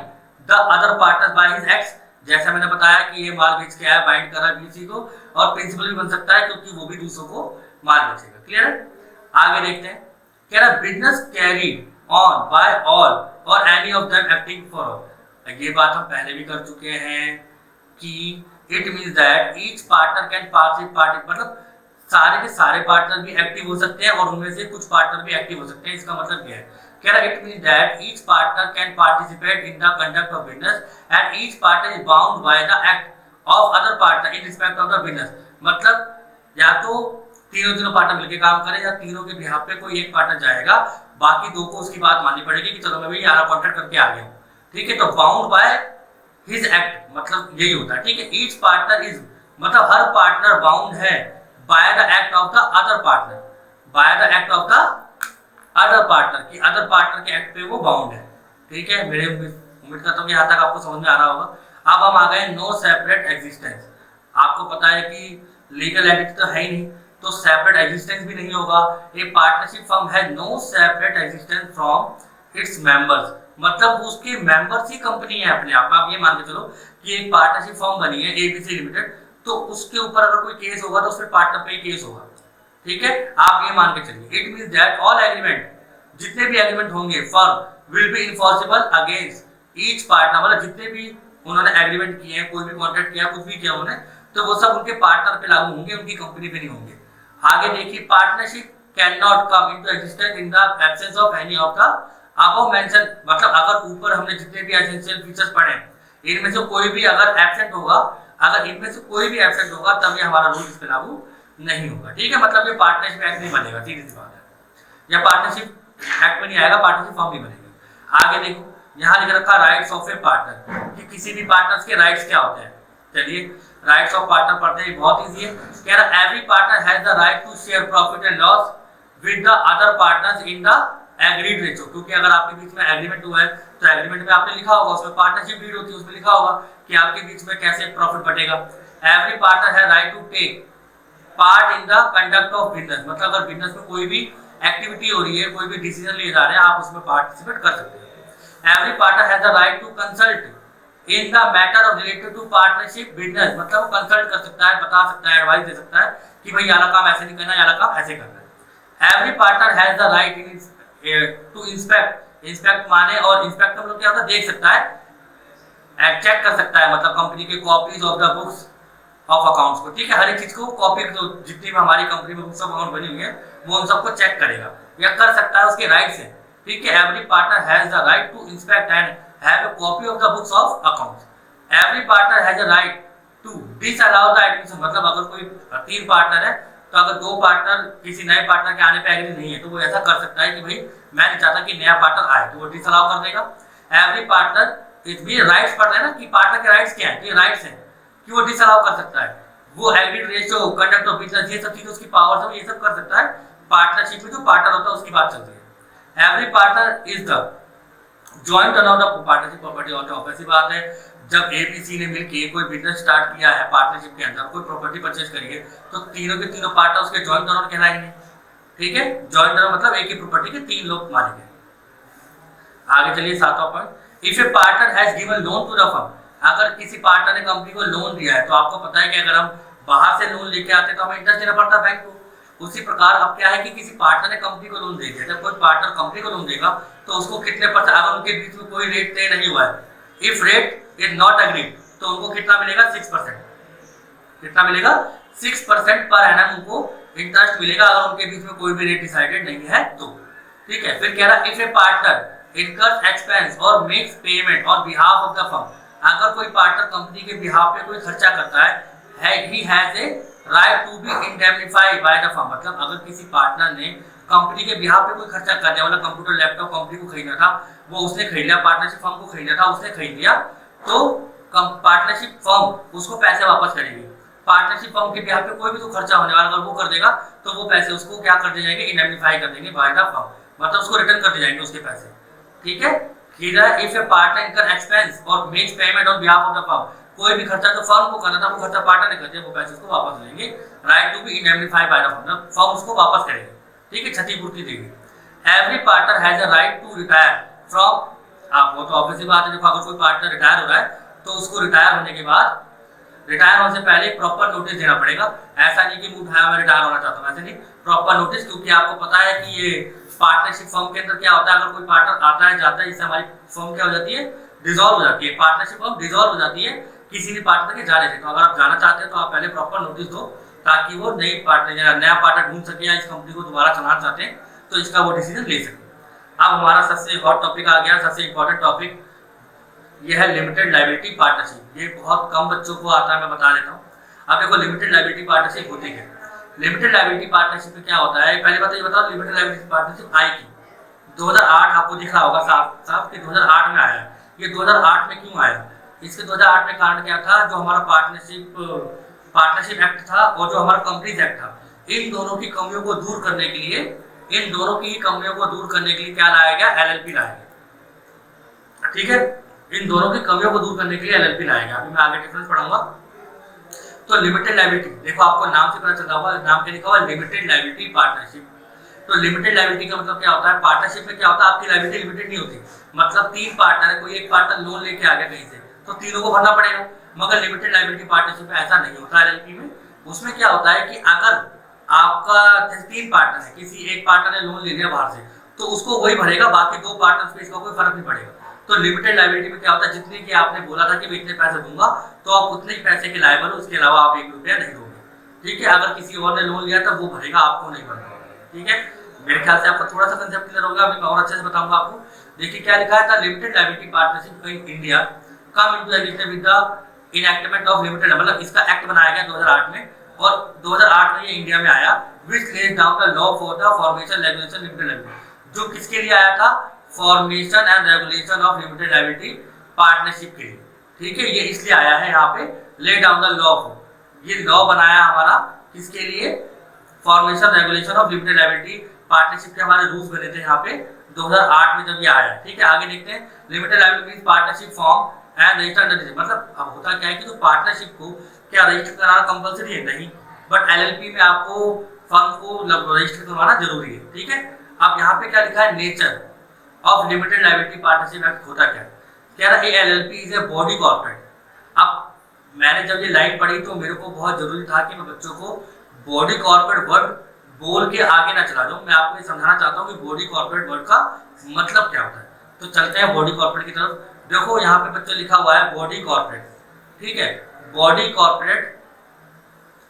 the other partner by his acts. जैसा मैंने बताया कि ये माल बेच के आया, बाइंड कर रहा है बीसी को, और प्रिंसिपल भी बन सकता है क्योंकि वो भी दूसरों को माल बेचेगा। क्लियर है? आगे देखते हैं। कह रहा है business carried on by all or any of them acting for all. ये बात हम पहले भी कर चुके हैं कि it means that each partner can participate, मतलब सारे के सारे पार्टनर भी एक्टिव हो सकते हैं और उनमें से कुछ पार्टनर भी एक्टिव हो सकते हैं। इसका मतलब क्या है? कह रहा है it means that each partner can participate in the conduct of business and each partner is bound by the act of other partner in respect of the business. मतलब या तो तीनों तीनों पार्टनर मिलकर काम करें, या तीनों के बिहाफ पे कोई एक पार्टनर जाएगा, बाकी दो को उसकी बात माननी पड़ेगी कि चलो मैं भी यार कॉन्ट्रैक्ट करके आ गया हूं। ठीक है, तो बाउंड बाय हिज एक्ट मतलब यही होता है। ठीक है, ईच पार्टनर इज मतलब हर पार्टनर बाउंड है by the act of the other partner, by the act of the other partner की अदर पार्टनर के एक्ट पे वो बाउंड है। ठीक है, मेरे उम्मीद करता हूँ यहाँ तक आपको समझ में आ रहा होगा। अब हम आ गए नो सेपरेट एग्जिस्टेंस। आपको पता है कि लीगल एंटिटी तो है ही नहीं, तो सेपरेट एग्जिस्टेंस भी नहीं होगा। A partnership firm has no separate existence from its members, मतलब उसके मेंबर्स ही कंपनी है अपने आप। आप ये मान के चलो कि एक पार्टनरशिप फर्म बनी है एबीसी लिमिटेड, तो उसके ऊपर अगर कोई केस होगा तो उसमें पार्टनर पे ही केस होगा। ठीक है, आप ये मान के चलिए। It means that all agreement, जितने भी एग्रीमेंट होंगे firm will be enforceable against each partner, मतलब जितने भी उन्होंने एग्रीमेंट किए हैं, कोई भी कॉन्ट्रैक्ट किया, कुछ भी किया उन्होंने, तो वो सब उनके पार्टनर पे लागू होंगे, उनकी कंपनी पे नहीं होंगे। आगे देखिए, partnership can not come into existence in the absence of any of the above mention, मतलब अगर ऊपर हमने जितने भी एसेंशियल फीचर्स पढ़े इनमें से कोई भी अगर एब्सेंट होगा, अगर इनमें से कोई भी एब्सेंट होगा तब ये हमारा रूल इस पे लागू नहीं होगा। ठीक है, मतलब ये पार्टनरशिप एक्ट नहीं बनेगा, सीधी सी बात है, या पार्टनरशिप एक्ट में नहीं आएगा, पार्टनरशिप फॉर्म नहीं बनेगी। आगे देखो, यहाँ लिख रखा राइट्स ऑफ ए पार्टनर, कि किसी भी पार्टनर्स के राइट्स क्या होते हैं। चलिए राइट्स ऑफ पार्टनर पढ़ते हैं, बहुत इजी है। कह रहा every partner has the right to share profit and loss with the other partners in the agreed ratio, क्योंकि अगर आपके बीच में एग्रीमेंट हुआ है तो एग्रीमेंट में आपने लिखा होगा, उसमें पार्टनरशिप डीड होती है, उसमें लिखा होगा कि आपके बीच में कैसे प्रॉफिट बटेगा। Every partner has right to take part in the conduct of business, मतलब अगर बिजनेस में कोई भी एक्टिविटी हो रही है, कोई भी डिसीजन लिए जा रहे हैं, आप उसमें पार्टिसिपेट कर सकते हैं। Every partner has the right to consult in the matter of related to partnership business, मतलब वो कंसल्ट कर सकता है, बता सकता है, एडवाइस दे सकता है कि भाई याला काम ऐसे नहीं करना, याला काम ऐसे करना है। Every partner has the right in to inspect, inspect माने और इंस्पेक्ट मतलब क्या होता है, देख सकता है, चेक कर सकता है, मतलब कंपनी के copies of the books of accounts को। ठीक है, हर एक चीज को कॉपी, तो जितनी भी हमारी कंपनी में बुक्स ऑफ अकाउंट बनी हुई है वो उन सबको चेक करेगा या कर सकता है, उसके राइट्स है। ठीक है, every partner has the right to inspect and have a copy of the books of accounts. Every partner has a right to disallow the admission, मतलब अगर कोई तीन पार्टनर है तो अगर दो पार्टनर किसी नए पार्टनर के आने पे एग्री नहीं है तो वो ऐसा कर सकता है कि भाई मैं नहीं चाहता कि नया पार्टनर आए, तो वो डिसअलाउ कर देगा। एवरी पार्टनर इट भी राइट्स पढ़ रहे हैं ना कि पार्टनर के राइट्स क्या है, ये राइट्स हैं कि वो डिसअलाउ कर सकता है। वो agreed ratio, conduct of business, ये सब चीजें उसकी पावर्स है, ये सब कर सकता है। पार्टनरशिप में जो पार्टनर होता है उसकी बात चलती है। Every partner is the joint owner of partnership property होता है। ऐसी बात है जब एबीसी ने मिलकर कोई बिजनेस स्टार्ट किया है पार्टनरशिप के अंदर, कोई प्रॉपर्टी परचेज करिए तो तीनों के तीनों पार्टनर उसके जॉइंट ओनर कहलाएंगे। ठीक है, जॉइंट ओनर मतलब एक ही प्रॉपर्टी के तीन लोग मालिक हैं। आगे चलिए 7वां point, if a partner has given loan to the firm, अगर किसी पार्टनर ने कंपनी को लोन दिया है तो आपको पता है कि अगर हम बाहर से लोन लेके आते तो हमें इंटरेस्ट देना पड़ता है बैंक को। उसी प्रकार अब क्या है कि किसी पार्टनर ने कंपनी को लोन दे दिया, जब कोई पार्टनर कंपनी को लोन देगा तो उसको कितने परसेंट, अगर उनके बीच में कोई रेट तय नहीं हुआ है, if rate is not agreed, तो उनको कितना मिलेगा 6%। कितना मिलेगा 6% पर एनम उनको इंटरेस्ट मिलेगा अगर उनके बीच में कोई भी रेट डिसाइडेड नहीं है तो। ठीक है, फिर कह रहा if a partner incurs expense or makes payment on behalf of the firm, अगर कोई पार्टनर कंपनी के बिहाफ पे कोई खर्चा करता है he has a right to be indemnified by the firm, मतलब अगर किसी पार्टनर ने कंपनी के बिहाफ पे कोई खर्चा कर दिया, मतलब कंप्यूटर लैपटॉप कंपनी को खरीदना था, वो उसने खरीद लिया, पार्टनरशिप फर्म को खरीदना था, उसने खरीद लिया, तो पार्टनरशिप फर्म उसको पैसे वापस करेगी। पार्टनरशिप फर्म के बिहाफ पे कोई भी तो खर्चा होने वाला अगर वो कर देगा तो वो पैसे उसको क्या कर दिए जाएंगे, इंडेमनिफाई कर देंगे बाय द फर्म, मतलब उसको रिटर्न कर दिए जाएंगे उसके पैसे। ठीक है, इफ ए पार्टनर इनकर expense or makes payment on behalf of the firm, कोई भी खर्चा जो फर्म को करना था वो खर्चा पार्टनर ने कर दिया, वो पैसे उसको वापस लेंगे। Right to be indemnified by the firm, firm उसको वापस करेगी। ठीक है, क्षतिपूर्ति देगी। Every partner has a right to retire from, आपको तो ऑब्वियसली बात है, देखो अगर कोई पार्टनर रिटायर हो रहा है तो उसको रिटायर होने के बाद, रिटायर होने से पहले प्रॉपर नोटिस देना पड़ेगा। ऐसा नहीं कि मुंह उठाया मैं रिटायर होना चाहता हूँ, ऐसे नहीं, प्रॉपर नोटिस, क्योंकि आपको पता है कि ये पार्टनरशिप फर्म के अंदर क्या होता है, अगर कोई पार्टनर आता है जाता है, इससे हमारी फर्म क्या हो जाती है, डिसॉल्व हो जाती है, पार्टनरशिप फर्म डिसॉल्व हो जाती है किसी भी पार्टनर के जाने से। तो अगर आप जाना चाहते हैं तो आप पहले प्रॉपर नोटिस दो ताकि वो नई पार्टनर, नया पार्टनर ढूंढ सके, या इस कंपनी को दोबारा चलाना चाहते हैं तो इसका वो डिसीजन ले सके। अब हमारा सबसे हॉट टॉपिक आ गया, सबसे इंपॉर्टेंट टॉपिक, ये है लिमिटेड लायबिलिटी पार्टनरशिप। ये बहुत कम बच्चों को आता है, मैं बता देता हूँ। अब देखो लिमिटेड लायबिलिटी पार्टनरशिप होती है। लिमिटेड लायबिलिटी पार्टनरशिप में क्या होता है, पहली बात ये बताओ, लिमिटेड लायबिलिटी पार्टनरशिप आई की 2008, आपको दिख रहा होगा साफ साफ कि 2008 में आया। ये 2008 में क्यों आया, इसके 2008 में कारण क्या था, जो हमारा पार्टनरशिप एक्ट था और जो हमारा कंपनीज एक्ट था, इन दोनों की कमियों को दूर करने के लिए, इन दोनों की कमियों को दूर करने के लिए क्या लाया गया, एलएलपी लाया गया। ठीक है, इन दोनों की कमियों को दूर करने के लिए एलएलपी लाया गया। अभी मैं आगे डिफरेंस पढ़ाऊंगा। तो लिमिटेड लायबिलिटी, देखो आपको नाम से पता चल रहा होगा, नाम के लिखा हुआ लिमिटेड लायबिलिटी पार्टनरशिप। तो लिमिटेड लायबिलिटी का मतलब क्या होता है, पार्टनरशिप में क्या होता है, आपकी लायबिलिटी लिमिटेड नहीं होती, मतलब 3 पार्टनर है, कोई एक पार्टनर लोन लेके आ गया कहीं से तो तीनों को भरना पड़ेगा। मगर लिमिटेड लायबिलिटी पार्टनरशिप में ऐसा नहीं होता। एलएलपी में उसमें क्या होता है कि अगर आपका 3 पार्टनर है, किसी एक पार्टनर ने लोन ले लिया बाहर से तो उसको वही भरेगा, बाकी 2 पार्टनर्स पे इसका कोई फर्क नहीं पड़ेगा। तो लिमिटेड लायबिलिटी में क्या होता है, जितने की आपने बोला था कि मैं इतने पैसे दूंगा तो आप उतने ही पैसे के लायबल हो, उसके अलावा आप 1 रुपया नहीं दोगे। ठीक है, अगर किसी और ने लोन लिया तो वो भरेगा, आपको नहीं भरना। ठीक है, मेरे ख्याल से आपको थोड़ा सा कंसेप्ट क्लियर होगा। अभी मैं और अच्छे से बताऊंगा आपको। देखिए क्या लिखा है, limited liability partnership in India come into agreement with the enactment of limited, मतलब इसका एक्ट बनाया गया 2008 में, और 2008 में ये इंडिया में आया, which lays down the law for the formation regulation limited liability, जो किसके लिए आया था, formation and regulation of limited liability partnership के लिए। ठीक है, ये इसलिए आया है यहाँ पे, lay down the law for, ये लॉ बनाया हमारा किसके लिए, formation regulation of limited liability partnership के हमारे रूल्स बने थे यहाँ पे 2008 में जब ये आया। ठीक है, आगे देखते हैं, limited liability partnership form and register under, मतलब अब होता क्या है कि जो पार्टनरशिप को क्या रजिस्टर कराना कंपलसरी है, नहीं, बट एलएलपी में आपको फर्म को रजिस्टर करवाना जरूरी है। ठीक है, अब यहाँ पे क्या लिखा है, nature of limited liability partnership act होता क्या है, कह रहा है LLP is a body corporate. अब मैंने जब ये लाइन पढ़ी तो मेरे को बहुत जरूरी था कि मैं बच्चों को बॉडी कॉर्पोरेट वर्ड बोल के आगे ना चला जाऊं। मैं आपको ये समझाना चाहता हूँ कि बॉडी कॉर्पोरेट वर्ड का मतलब क्या होता है। तो चलते हैं बॉडी कॉर्पोरेट की तरफ। देखो यहाँ पे बच्चों लिखा हुआ है बॉडी कॉर्पोरेट। ठीक है, बॉडी कॉर्पोरेट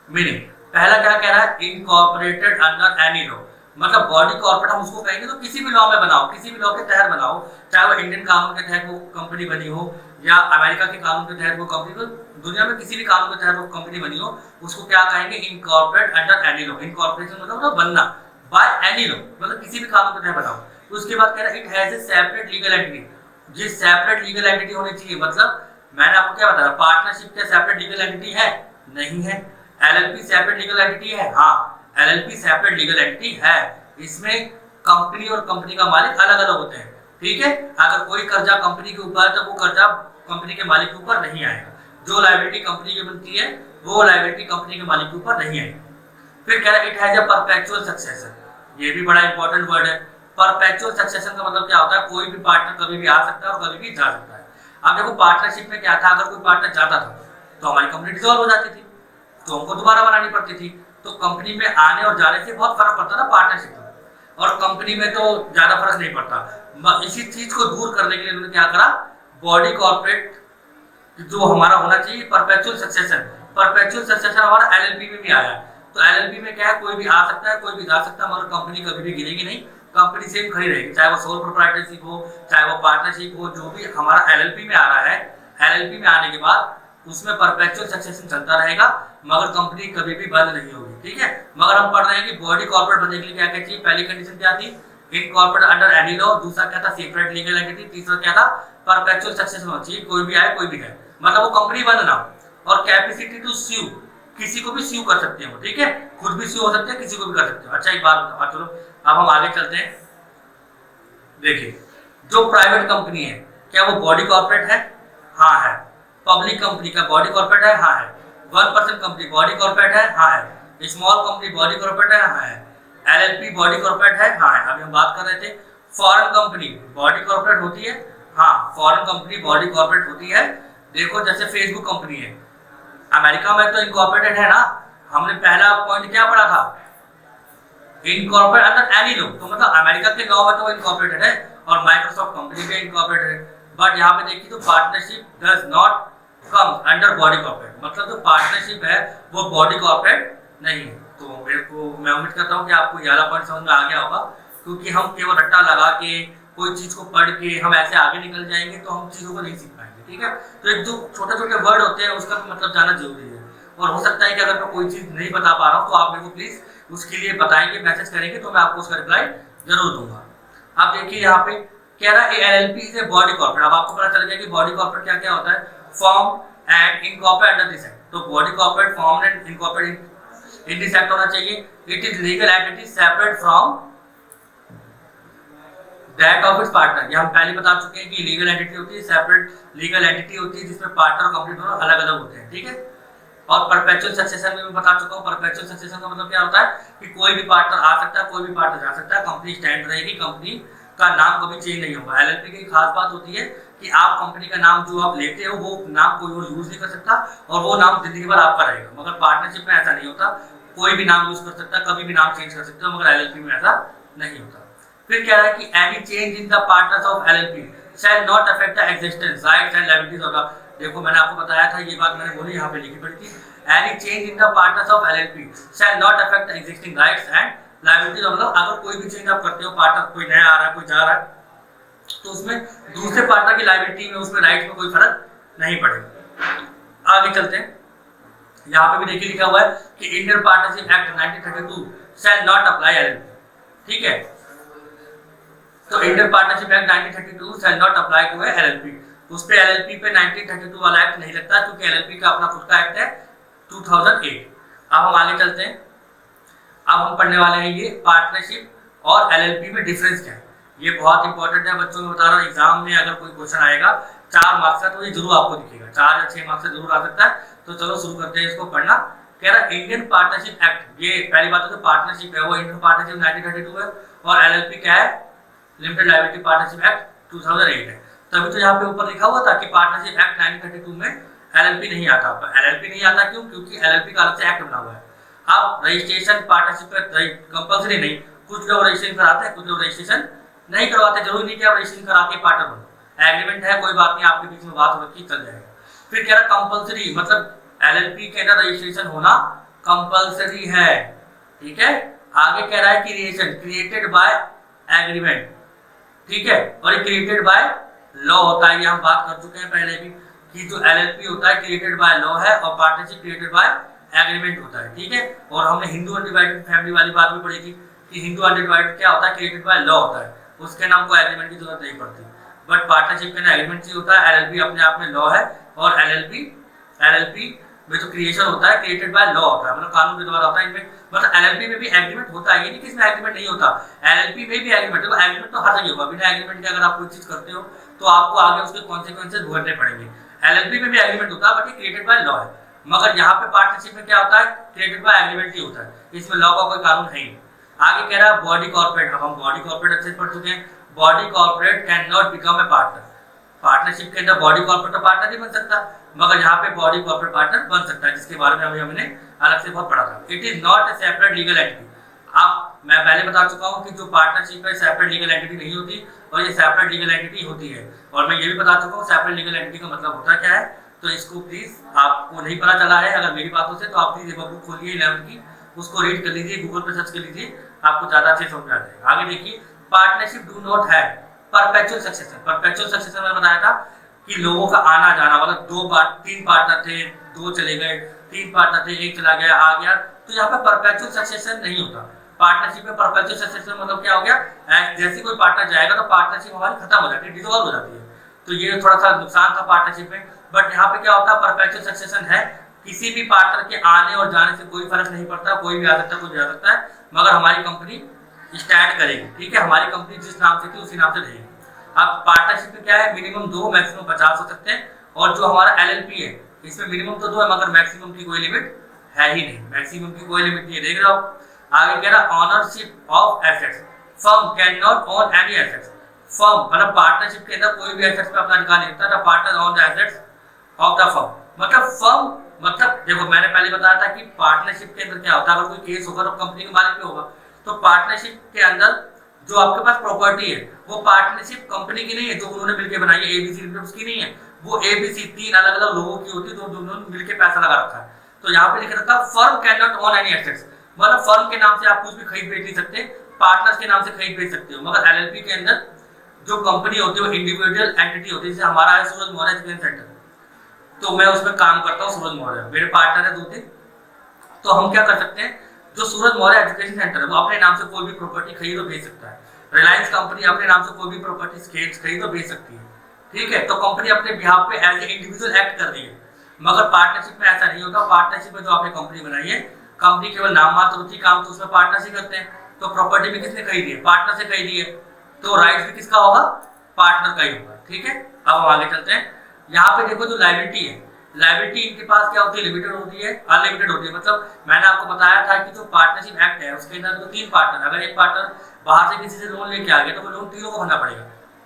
मीनिंग, पहला क्या कह रहा है, इनकॉर्पोरेटेड अंडर एनी लॉ, मतलब बॉडी कॉर्पोरेट हम उसको कहेंगे तो किसी भी लॉ में बनाओ, किसी भी लॉ के तहत बनाओ, चाहे वो इंडियन कानून के तहत वो कंपनी बनी हो या अमेरिका के कानून के तहत वो कंपनी, तो दुनिया में किसी भी कानून के तहत वो कंपनी बनी हो, उसको क्या कहेंगे, incorporate under any law. Incorporation मतलब बनना बाय एनी लॉ, मतलब किसी भी कानून के तहत बनाओ। तो उसके बाद कह रहा है it has a separate legal entity. ये सेपरेट लीगल एंटिटी होनी चाहिए, मतलब मैंने आपको क्या बताया, पार्टनरशिप क्या सेपरेट लीगल एंटिटी है? नहीं है। एलएलपी सेपरेट लीगल एंटिटी है? हाँ, एलएलपी सेपरेट लीगल एंटिटी है। इसमें कंपनी और कंपनी का मालिक अलग अलग होते हैं, ठीक है। अगर कोई कर्जा कंपनी के ऊपर है तो वो कर्जा कंपनी के मालिक के ऊपर नहीं आएगा। जो लायबिलिटी कंपनी की बनती है वो लायबिलिटी कंपनी के मालिक के ऊपर नहीं आएगी। फिर कह रहा है it has a perpetual succession. ये भी बड़ा इंपॉर्टेंट वर्ड है। परपेचुअल सक्सेशन का मतलब क्या होता है, कोई भी पार्टनर कभी भी आ सकता है और कभी भी जा सकता है। अब देखो पार्टनरशिप में क्या था, अगर कोई पार्टनर जाता था तो हमारी कंपनी डिसॉल्व हो जाती थी, तो हमको दोबारा बनानी पड़ती थी। तो कंपनी में आने और जाने से बहुत फर्क पड़ता था पार्टनरशिप में, और कंपनी में तो ज्यादा फर्क नहीं पड़ता। इसी चीज को दूर करने के लिए उन्होंने क्या करा, बॉडी कॉर्पोरेट जो हमारा होना चाहिए परपेचुअल सक्सेशन। परपेचुअल सक्सेशन हमारा एलएलपी में भी आया। तो एलएलपी में क्या है, कोई भी आ सकता है कोई भी जा सकता है, मगर कंपनी कभी भी गिरेगी नहीं, कंपनी सेम खड़ी रहेगी, चाहे वो सोल प्रोप्राइटरशिप हो चाहे वो पार्टनरशिप हो। जो भी हमारा एलएलपी में आ रहा है, एलएलपी में आने के बाद उसमें परपेचुअल सक्सेशन चलता रहेगा, मगर कंपनी कभी भी बंद नहीं होगी, ठीक है। मगर हम पढ़ रहे हैं कि बॉडी कॉर्पोरेट बनने के लिए क्या क्या चाहिए। पहली कंडीशन क्या थी, इनकॉर्पोरेट अंडर एनी लॉ। दूसरा क्या था, सेपरेट लीगल एंटिटी। तीसरा क्या था, परपेचुअल सक्सेशन होना चाहिए, कोई भी आए कोई भी है, मतलब वो कंपनी बंद ना हो। और कैपेसिटी टू स्यू, किसी को भी स्यू कर सकते हो, ठीक है, खुद भी स्यू हो सकते हैं, किसी को भी कर सकते हो। अच्छा एक बात बताओ, चलो अब हम आगे चलते हैं। देखिए जो प्राइवेट कंपनी है क्या वो बॉडी कॉर्पोरेट है? हाँ है। पब्लिक कंपनी का बॉडी कॉर्पोरेट है? हाँ है। 1% कंपनी बॉडी कॉर्पोरेट है? हाँ है। स्मॉल कंपनी बॉडी कॉर्पोरेट है? हाँ है। एलएलपी बॉडी कॉर्पोरेट है? हाँ है। अभी हम बात कर रहे थे फॉरेन कंपनी बॉडी कॉर्पोरेट होती है? हाँ, फॉरेन कंपनी बॉडी कॉर्पोरेट होती है। देखो जैसे फेसबुक कंपनी है, अमेरिका में तो इनकॉर्पोरेटेड है ना। हमने पहला पॉइंट क्या पढ़ा था, इनकॉर्पोरेट अंडर एनी लॉ, तो मतलब अमेरिका के लॉ में तो इनकॉर्पोरेटेड है, और माइक्रोसॉफ्ट कंपनी भी इनकॉर्पोरेटेड है। बट यहाँ पे देखिए तो partnership does not come under body corporate, मतलब जो पार्टनरशिप है वो बॉडी कॉर्पोरेट नहीं है। तो मेरे को मैं उम्मीद करता हूँ कि आपको ये वाला पॉइंट समझ में आ गया होगा, क्योंकि हम केवल रट्टा लगा के कोई चीज को पढ़ के हम ऐसे आगे निकल जाएंगे तो हम चीजों को नहीं सीख पाएंगे, ठीक है। तो एक जो छोटे छोटे वर्ड होते हैं उसका भी मतलब जानना जरूरी है। और हो सकता है कि अगर मैं कोई चीज नहीं बता पा रहा हूँ तो आप मेरे को प्लीज उसके लिए बताएंगे, मैसेज करेंगे, तो मैं आपको उसका रिप्लाई जरूर दूंगा। आप देखिए यहाँ पे कह रहा है LLP is a body corporate. अब आपको पता चल गया कि बॉडी कॉर्पोरेट क्या क्या होता है, form and incorporate under this act. तो body corporate form and incorporate in this act होना चाहिए। It is legal entity separate from that of its partner. ये हम पहले बता चुके हैं कि लीगल एंटिटी होती है, सेपरेट लीगल एंटिटी होती है जिसमें पार्टनर और कंपनी दोनों अलग अलग होते हैं, ठीक है। और परपेचुअल सक्सेशन में मैं बता चुका हूँ। परपेचुअल सक्सेशन का मतलब क्या होता है कि कोई भी पार्टनर आ सकता है कोई भी पार्टनर जा सकता है, कंपनी स्टैंड रहेगी, कंपनी का नाम कभी चेंज नहीं होगा। एलएलपी की खास बात होती है कि आप कंपनी का नाम जो आप लेते हो वो नाम कोई और यूज नहीं कर सकता और वो नाम जिंदगी भर आपका रहेगा। मगर पार्टनरशिप में ऐसा नहीं होता, कोई भी नाम यूज कर सकता है, कभी भी नाम चेंज कर सकते हो, मगर एलएलपी में ऐसा नहीं होता। फिर कह रहा है कि any change in the partners of LLP shall not affect the existence rights and liabilities of the. देखो मैंने आपको बताया था, ये बात मैंने बोली, यहाँ पे लिखी पड़ी थी। Any change in the partners of LLP shall not affect the existing rights and liabilities of. मतलब अगर कोई भी चेंज आप करते हो, पार्टनर कोई नया आ रहा है कोई जा रहा है, तो उसमें दूसरे पार्टनर की लायबिलिटी में उसमें राइट्स में कोई फर्क नहीं पड़ेगा। आगे चलते हैं। यहाँ पे भी देखिए लिखा हुआ है कि Indian partnership act 1932 shall not apply LLP, ठीक है। तो Indian partnership act 1932 shall not apply to LLP. उस पे एलएलपी पे 1932 वाला एक्ट नहीं लगता क्योंकि एलएलपी का अपना खुद का एक्ट है 2008। अब हम आगे चलते हैं। अब हम पढ़ने वाले हैं ये पार्टनरशिप और एलएलपी में डिफरेंस क्या है। ये बहुत इंपॉर्टेंट है बच्चों में, बता रहा हूँ। एग्जाम में अगर कोई क्वेश्चन आएगा 4 मार्क्स का तो ये जरूर आपको दिखेगा, 4 या 6 मार्क्स से जरूर आ सकता है। तो चलो शुरू करते हैं इसको पढ़ना। कह रहा इंडियन पार्टनरशिप एक्ट, ये पहली बात है तो पार्टनरशिप है वो इंडियन पार्टनरशिप 1932 है, और एलएलपी क्या है, लिमिटेड लायबिलिटी पार्टनरशिप एक्ट 2008 है। तभी तो यहाँ पे ऊपर लिखा हुआ था कि पार्टनरशिप एक्ट 1932 में एलएलपी नहीं आता। एलएलपी नहीं आता क्यों, क्योंकि एलएलपी का अलग से एक्ट बना हुआ है। अब रजिस्ट्रेशन पार्टनरशिप पे कंपल्सरी नहीं, कुछ लोग रजिस्ट्रेशन कराते हैं, कुछ लोग रजिस्ट्रेशन नहीं करवाते। जरूरी नहीं कि आप रजिस्ट्रेशन करा के पार्टनर बनो, एग्रीमेंट है कोई बात नहीं, आपके बीच में बात हो रखी चल जाएगा। फिर कह रहा कंपल्सरी, मतलब एलएलपी के अंदर रजिस्ट्रेशन होना कंपल्सरी है, ठीक है। आगे कह रहा है क्रिएशन, क्रिएटेड बाय एग्रीमेंट, ठीक है, और ये क्रिएटेड बाय लॉ होता है, ये हम बात कर चुके हैं पहले भी कि जो एलएलपी होता है क्रिएटेड बाय लॉ है और पार्टनरशिप क्रिएटेड बाय एग्रीमेंट होता है, ठीक है। और हमने हिंदू अनडिवाइडेड फैमिली वाली बात भी पढ़ी थी कि हिंदू अनडिवाइडेड क्या होता है, क्रिएटेड बाय लॉ होता है, उसके नाम को एग्रीमेंट की जरूरत नहीं पड़ती। बट पार्टनरशिप के ना एग्रीमेंट चाहिए होता है, एलएलपी अपने आप में लॉ है, और एलएलपी में जो क्रिएशन होता है क्रिएटेड बाय लॉ होता है, मतलब कानून के द्वारा होता है। इनमें मतलब एलएलपी में भी एग्रीमेंट होता है, ये नहीं कि इसमें एग्रीमेंट नहीं होता, एलएलपी में भी एग्रीमेंट है। एग्रीमेंट तो हर जगह होगा, बिना एग्रीमेंट के अगर आप कोई चीज करते हो तो आपको आगे उसके कॉन्सिक्वेंसेस भुगतने पड़ेंगे। एलएलपी में भी एग्रीमेंट होता है बट ये क्रिएटेड बाय लॉ है, मगर यहाँ पे पार्टनरशिप में क्या होता है, क्रिएटेड बाय एग्रीमेंट ही होता है, इसमें लॉ का कोई कानून है ही। आगे कह रहा है बॉडी कॉर्पोरेट, अब हम बॉडी कॉर्पोरेट अच्छे से पढ़ चुके हैं। Body corporate can not become a partner, partnership के अंदर बॉडी कॉर्पोरेट पार्टनर नहीं बन सकता, मगर यहाँ पे बॉडी कॉर्पोरेट पार्टनर बन सकता है, जिसके बारे में अभी हमने अलग से बहुत पढ़ा था। It is not a separate legal entity, आप मैं पहले बता चुका हूँ कि जो पार्टनरशिप है सेपरेट लीगल एंटिटी नहीं होती, और ये सेपरेट लीगल एंटिटी होती है। और मैं ये भी बता चुका हूँ सेपरेट लीगल एंटिटी का मतलब होता क्या है, तो इसको प्लीज आपको नहीं पता चला है अगर मेरी बातों से, तो आप प्लीज बुक खोलिए 11th की, उसको रीड कर लीजिए, गूगल पे सर्च कर लीजिए, आपको ज्यादा अच्छे समझ में आ जाएगा। आगे देखिए, partnership do not have perpetual succession. Perpetual succession में बताया था कि लोगों का आना जाना, मतलब 3 पार्टनर थे, 2 चले गए, 3 पार्टनर थे, 1 चला गया, आ गया, तो यहाँ पे परपेचुअल सक्सेशन नहीं होता। पार्टनरशिप में परपेचुअल सक्सेशन मतलब क्या हो गया, जैसे कोई पार्टनर जाएगा तो पार्टनरशिप हमारी खत्म हो जाती है, डिसॉल्व हो जाती है, तो ये थोड़ा सा नुकसान था पार्टनरशिप में। बट यहाँ पे क्या होता है, परपेचुअल सक्सेशन है, किसी भी पार्टनर के आने और जाने से कोई फर्क नहीं पड़ता, कोई भी आ सकता है, कोई जा सकता है, मगर हमारी कंपनी स्टैंड करेगी, ठीक है, हमारी कंपनी जिस नाम से थी उसी नाम से रहेगी। अब पार्टनरशिप में क्या है, मिनिमम 2 मैक्सिमम 50 हो सकते हैं, और जो हमारा एलएलपी है इसमें मिनिमम तो 2 है, मगर मैक्सिमम की कोई लिमिट है ही नहीं, मैक्सिमम की कोई लिमिट नहीं, देख रहे हो। आगे कह रहा ownership of assets, firm can not own any assets. Firm मतलब पार्टनरशिप के अंदर कोई भी एसेट्स पे अपना अधिकार नहीं होता, partner own the assets of the firm. मतलब फर्म मतलब देखो मैंने पहले बताया था कि पार्टनरशिप के अंदर क्या होता है, अगर कोई केस होगा तो कंपनी के मालिक पे होगा, तो पार्टनरशिप के अंदर जो आपके पास प्रॉपर्टी है वो पार्टनरशिप कंपनी की नहीं है, जो उन्होंने मिलकर बनाई है, एबीसी लिमिटेड उसकी नहीं है, वो एबीसी 3 अलग अलग लोगों की होती है, जो उन्होंने मिलकर पैसा लगा रखा है। तो यहाँ पे लिखा रखा firm can not own any assets, मतलब फर्म के नाम से आप कुछ भी खरीद बेच नहीं सकते, पार्टनर्स के नाम से खरीद बेच सकते हो, मगर एलएलपी के अंदर जो कंपनी होती है वो इंडिविजुअल एंटिटी होती है। जैसे हमारा है सूरज मौर्य एजुकेशन सेंटर, तो मैं उसमें काम करता हूँ, सूरज मौर्य मेरे पार्टनर है 2-3, तो हम क्या कर सकते हैं, जो सूरज मौर्य एजुकेशन सेंटर है वो अपने नाम से कोई भी प्रॉपर्टी खरीद और बेच सकता है, रिलायंस कंपनी अपने नाम से कोई भी प्रॉपर्टी खरीद और बेच सकती है, ठीक है, तो कंपनी अपने बिहाफ पे एज ए इंडिविजुअल एक्ट कर रही है, मगर पार्टनरशिप में ऐसा नहीं होता। पार्टनरशिप में जो आपने कंपनी बनाई है, कंपनी केवल नाम मात्र होती है, काम तो उसमें पार्टनर से करते हैं, तो प्रॉपर्टी भी किसने खरीदी है, पार्टनर से खरीदी है, तो राइट्स भी किसका होगा, पार्टनर का ही होगा, ठीक है। अब हम आगे चलते हैं, यहाँ पे देखो जो लायबिलिटी है, लायबिलिटी इनके पास क्या होती है, लिमिटेड होती है, अनलिमिटेड होती है। मतलब मैंने आपको बताया था कि जो पार्टनरशिप एक्ट है उसके अंदर तो 3 पार्टनर, अगर एक पार्टनर बाहर से किसी से लोन लेके आ गया तो वो लोन तीनों को भरना पड़ेगा,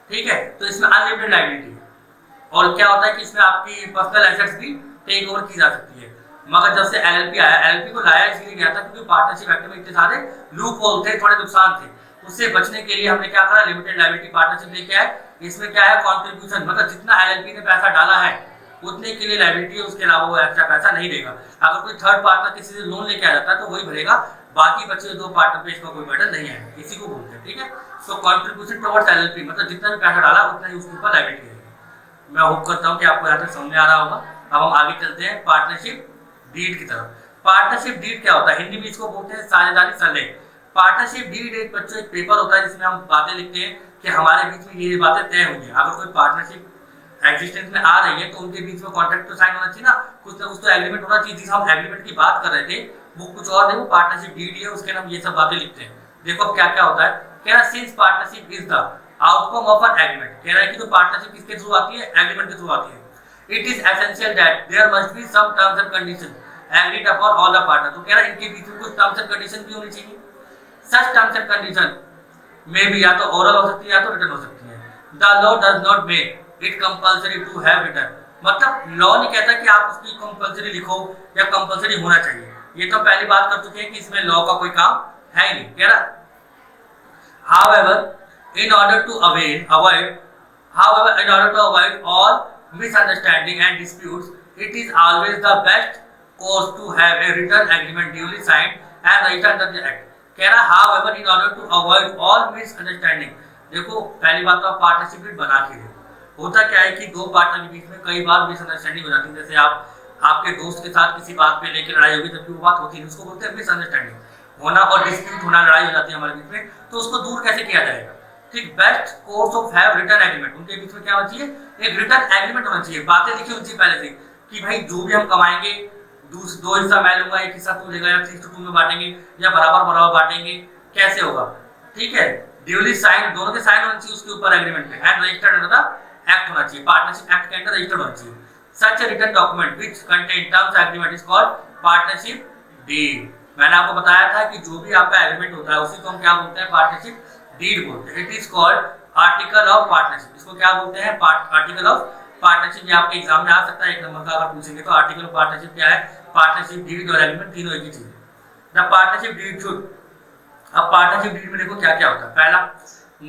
ठीक है, तो इसमें अनलिमिटेड लायबिलिटी है। और क्या होता है कि इसमें आपकी पर्सनल एसेट्स भी टेक ओवर की जा सकती है, मगर जब से एलएलपी आया, एलएलपी को लाया इसलिए गया था क्योंकि पार्टनरशिप एक्ट में इतने सारे लूप होल थे, थोड़े नुकसान थे, उससे बचने के लिए हमने क्या करा, लिमिटेड लायबिलिटी पार्टनरशिप लेके आए। इसमें क्या है, कंट्रीब्यूशन, मतलब जितना एलएलपी ने पैसा डाला है उतने के लिए लायबिलिटी है, उसके अलावा वो एक्स्ट्रा पैसा नहीं देगा। अगर कोई थर्ड पार्टनर किसी से लोन लेके आ जाता है तो वही भरेगा, बाकी बचे 2 पार्टनर पे इसका कोई बर्डन नहीं है, इसी को बोलते हैं, ठीक है। तो कंट्रीब्यूशन टुवर्ड्स एलएलपी मतलब जितना भी पैसा डाला उतना ही उसके ऊपर लायबिलिटी रहेगी। मैं होप करता हूँ कि आपको यहाँ तक समझ में आ रहा होगा। अब हम आगे चलते हैं पार्टनरशिप डीड की तरफ। पार्टनरशिप डीड क्या होता है, हिंदी में इसको बोलते हैं साझेदारी सलेह। पार्टनरशिप डीड एक बच्चों एक पेपर होता है जिसमें हम बातें लिखते हैं कि हमारे बीच में ये बातें तय हुई है। अगर कोई पार्टनरशिप एग्जिस्टेंस में आ रही है तो उनके बीच में कॉन्ट्रैक्ट तो साइन होना चाहिए ना, कुछ ना कुछ तो एग्रीमेंट होना चाहिए। जिस हम एग्रीमेंट की बात कर रहे थे वो कुछ और नहीं, वो पार्टनरशिप डीड है, उसके हम ये सब बातें लिखते हैं। देखो अब क्या क्या होता है, कह रहा since partnership is the outcome of an agreement, कह रहा है कि जो पार्टनरशिप किसके थ्रू आती है, एग्रीमेंट के थ्रू आती है। It is essential that there must be some terms and condition agreed upon all the partner, तो कह रहा है इनके बीच में कुछ टर्म्स एंड कंडीशन भी होनी चाहिए। सच टर्म्स एंड कंडीशन में भी या तो ओरल हो सकती है या तो रिटन हो सकती है। The law does not make it compulsory to have written, मतलब लॉ नहीं कहता कि आप उसकी कंपल्सरी लिखो या कंपल्सरी होना चाहिए। ये तो पहली बात कर चुके हैं कि इसमें लॉ का कोई काम है ही नहीं, कह रहा however in order to avoid all misunderstanding and disputes, it is always the best course to have a written agreement duly signed and registered under the act। कह रहा है however in order to avoid all misunderstanding, देखो पहली बात तो आप partnership deed बना के दो। होता क्या है कि दो पार्टनर के बीच में कई बार मिसअंडरस्टैंडिंग हो जाती है, जैसे आपके दोस्त के साथ किसी बात पे लेकर लड़ाई होगी, जबकि वो बात होती है, उसको बोलते हैं मिसअंडरस्टैंडिंग होना और डिस्प्यूट होना, लड़ाई हो जाती है हमारे बीच में, तो उसको दूर कैसे किया जाएगा। ठीक, best course of have written agreement, उनके बीच में क्या होना चाहिए, एक रिटन एग्रीमेंट होना चाहिए, बातें लिखी होनी चाहिए पहले से कि भाई जो भी हम कमाएंगे दो हिस्सा मैं लूंगा, एक हिस्सा तू लेगा, या 3:2 में बांटेंगे या बराबर बराबर बांटेंगे, कैसे होगा। ठीक है, ड्यूली साइन, दोनों के साइन होना चाहिए उसके ऊपर एग्रीमेंट पे, and registered under the act होना चाहिए, पार्टनरशिप एक्ट के अंदर रजिस्टर्ड होना चाहिए। Such a written document which contain terms agreement is called partnership deed. मैंने आपको बताया था कि जो भी आपका एग्रीमेंट होता है उसी को हम क्या बोलते हैं, पार्टनरशिप डीड बोलते हैं। It is called article of partnership, इसको क्या बोलते हैं, आर्टिकल ऑफ पार्टनरशिप। ये आपके एग्जाम में आ सकता है, एक नंबर का अगर पूछेंगे तो आर्टिकल ऑफ पार्टनरशिप क्या है, पार्टनरशिप डीड और एग्रीमेंट तीनों एक ही चीज है। द पार्टनरशिप डीड शुड, अब पार्टनरशिप डीड में देखो क्या क्या होता है। पहला,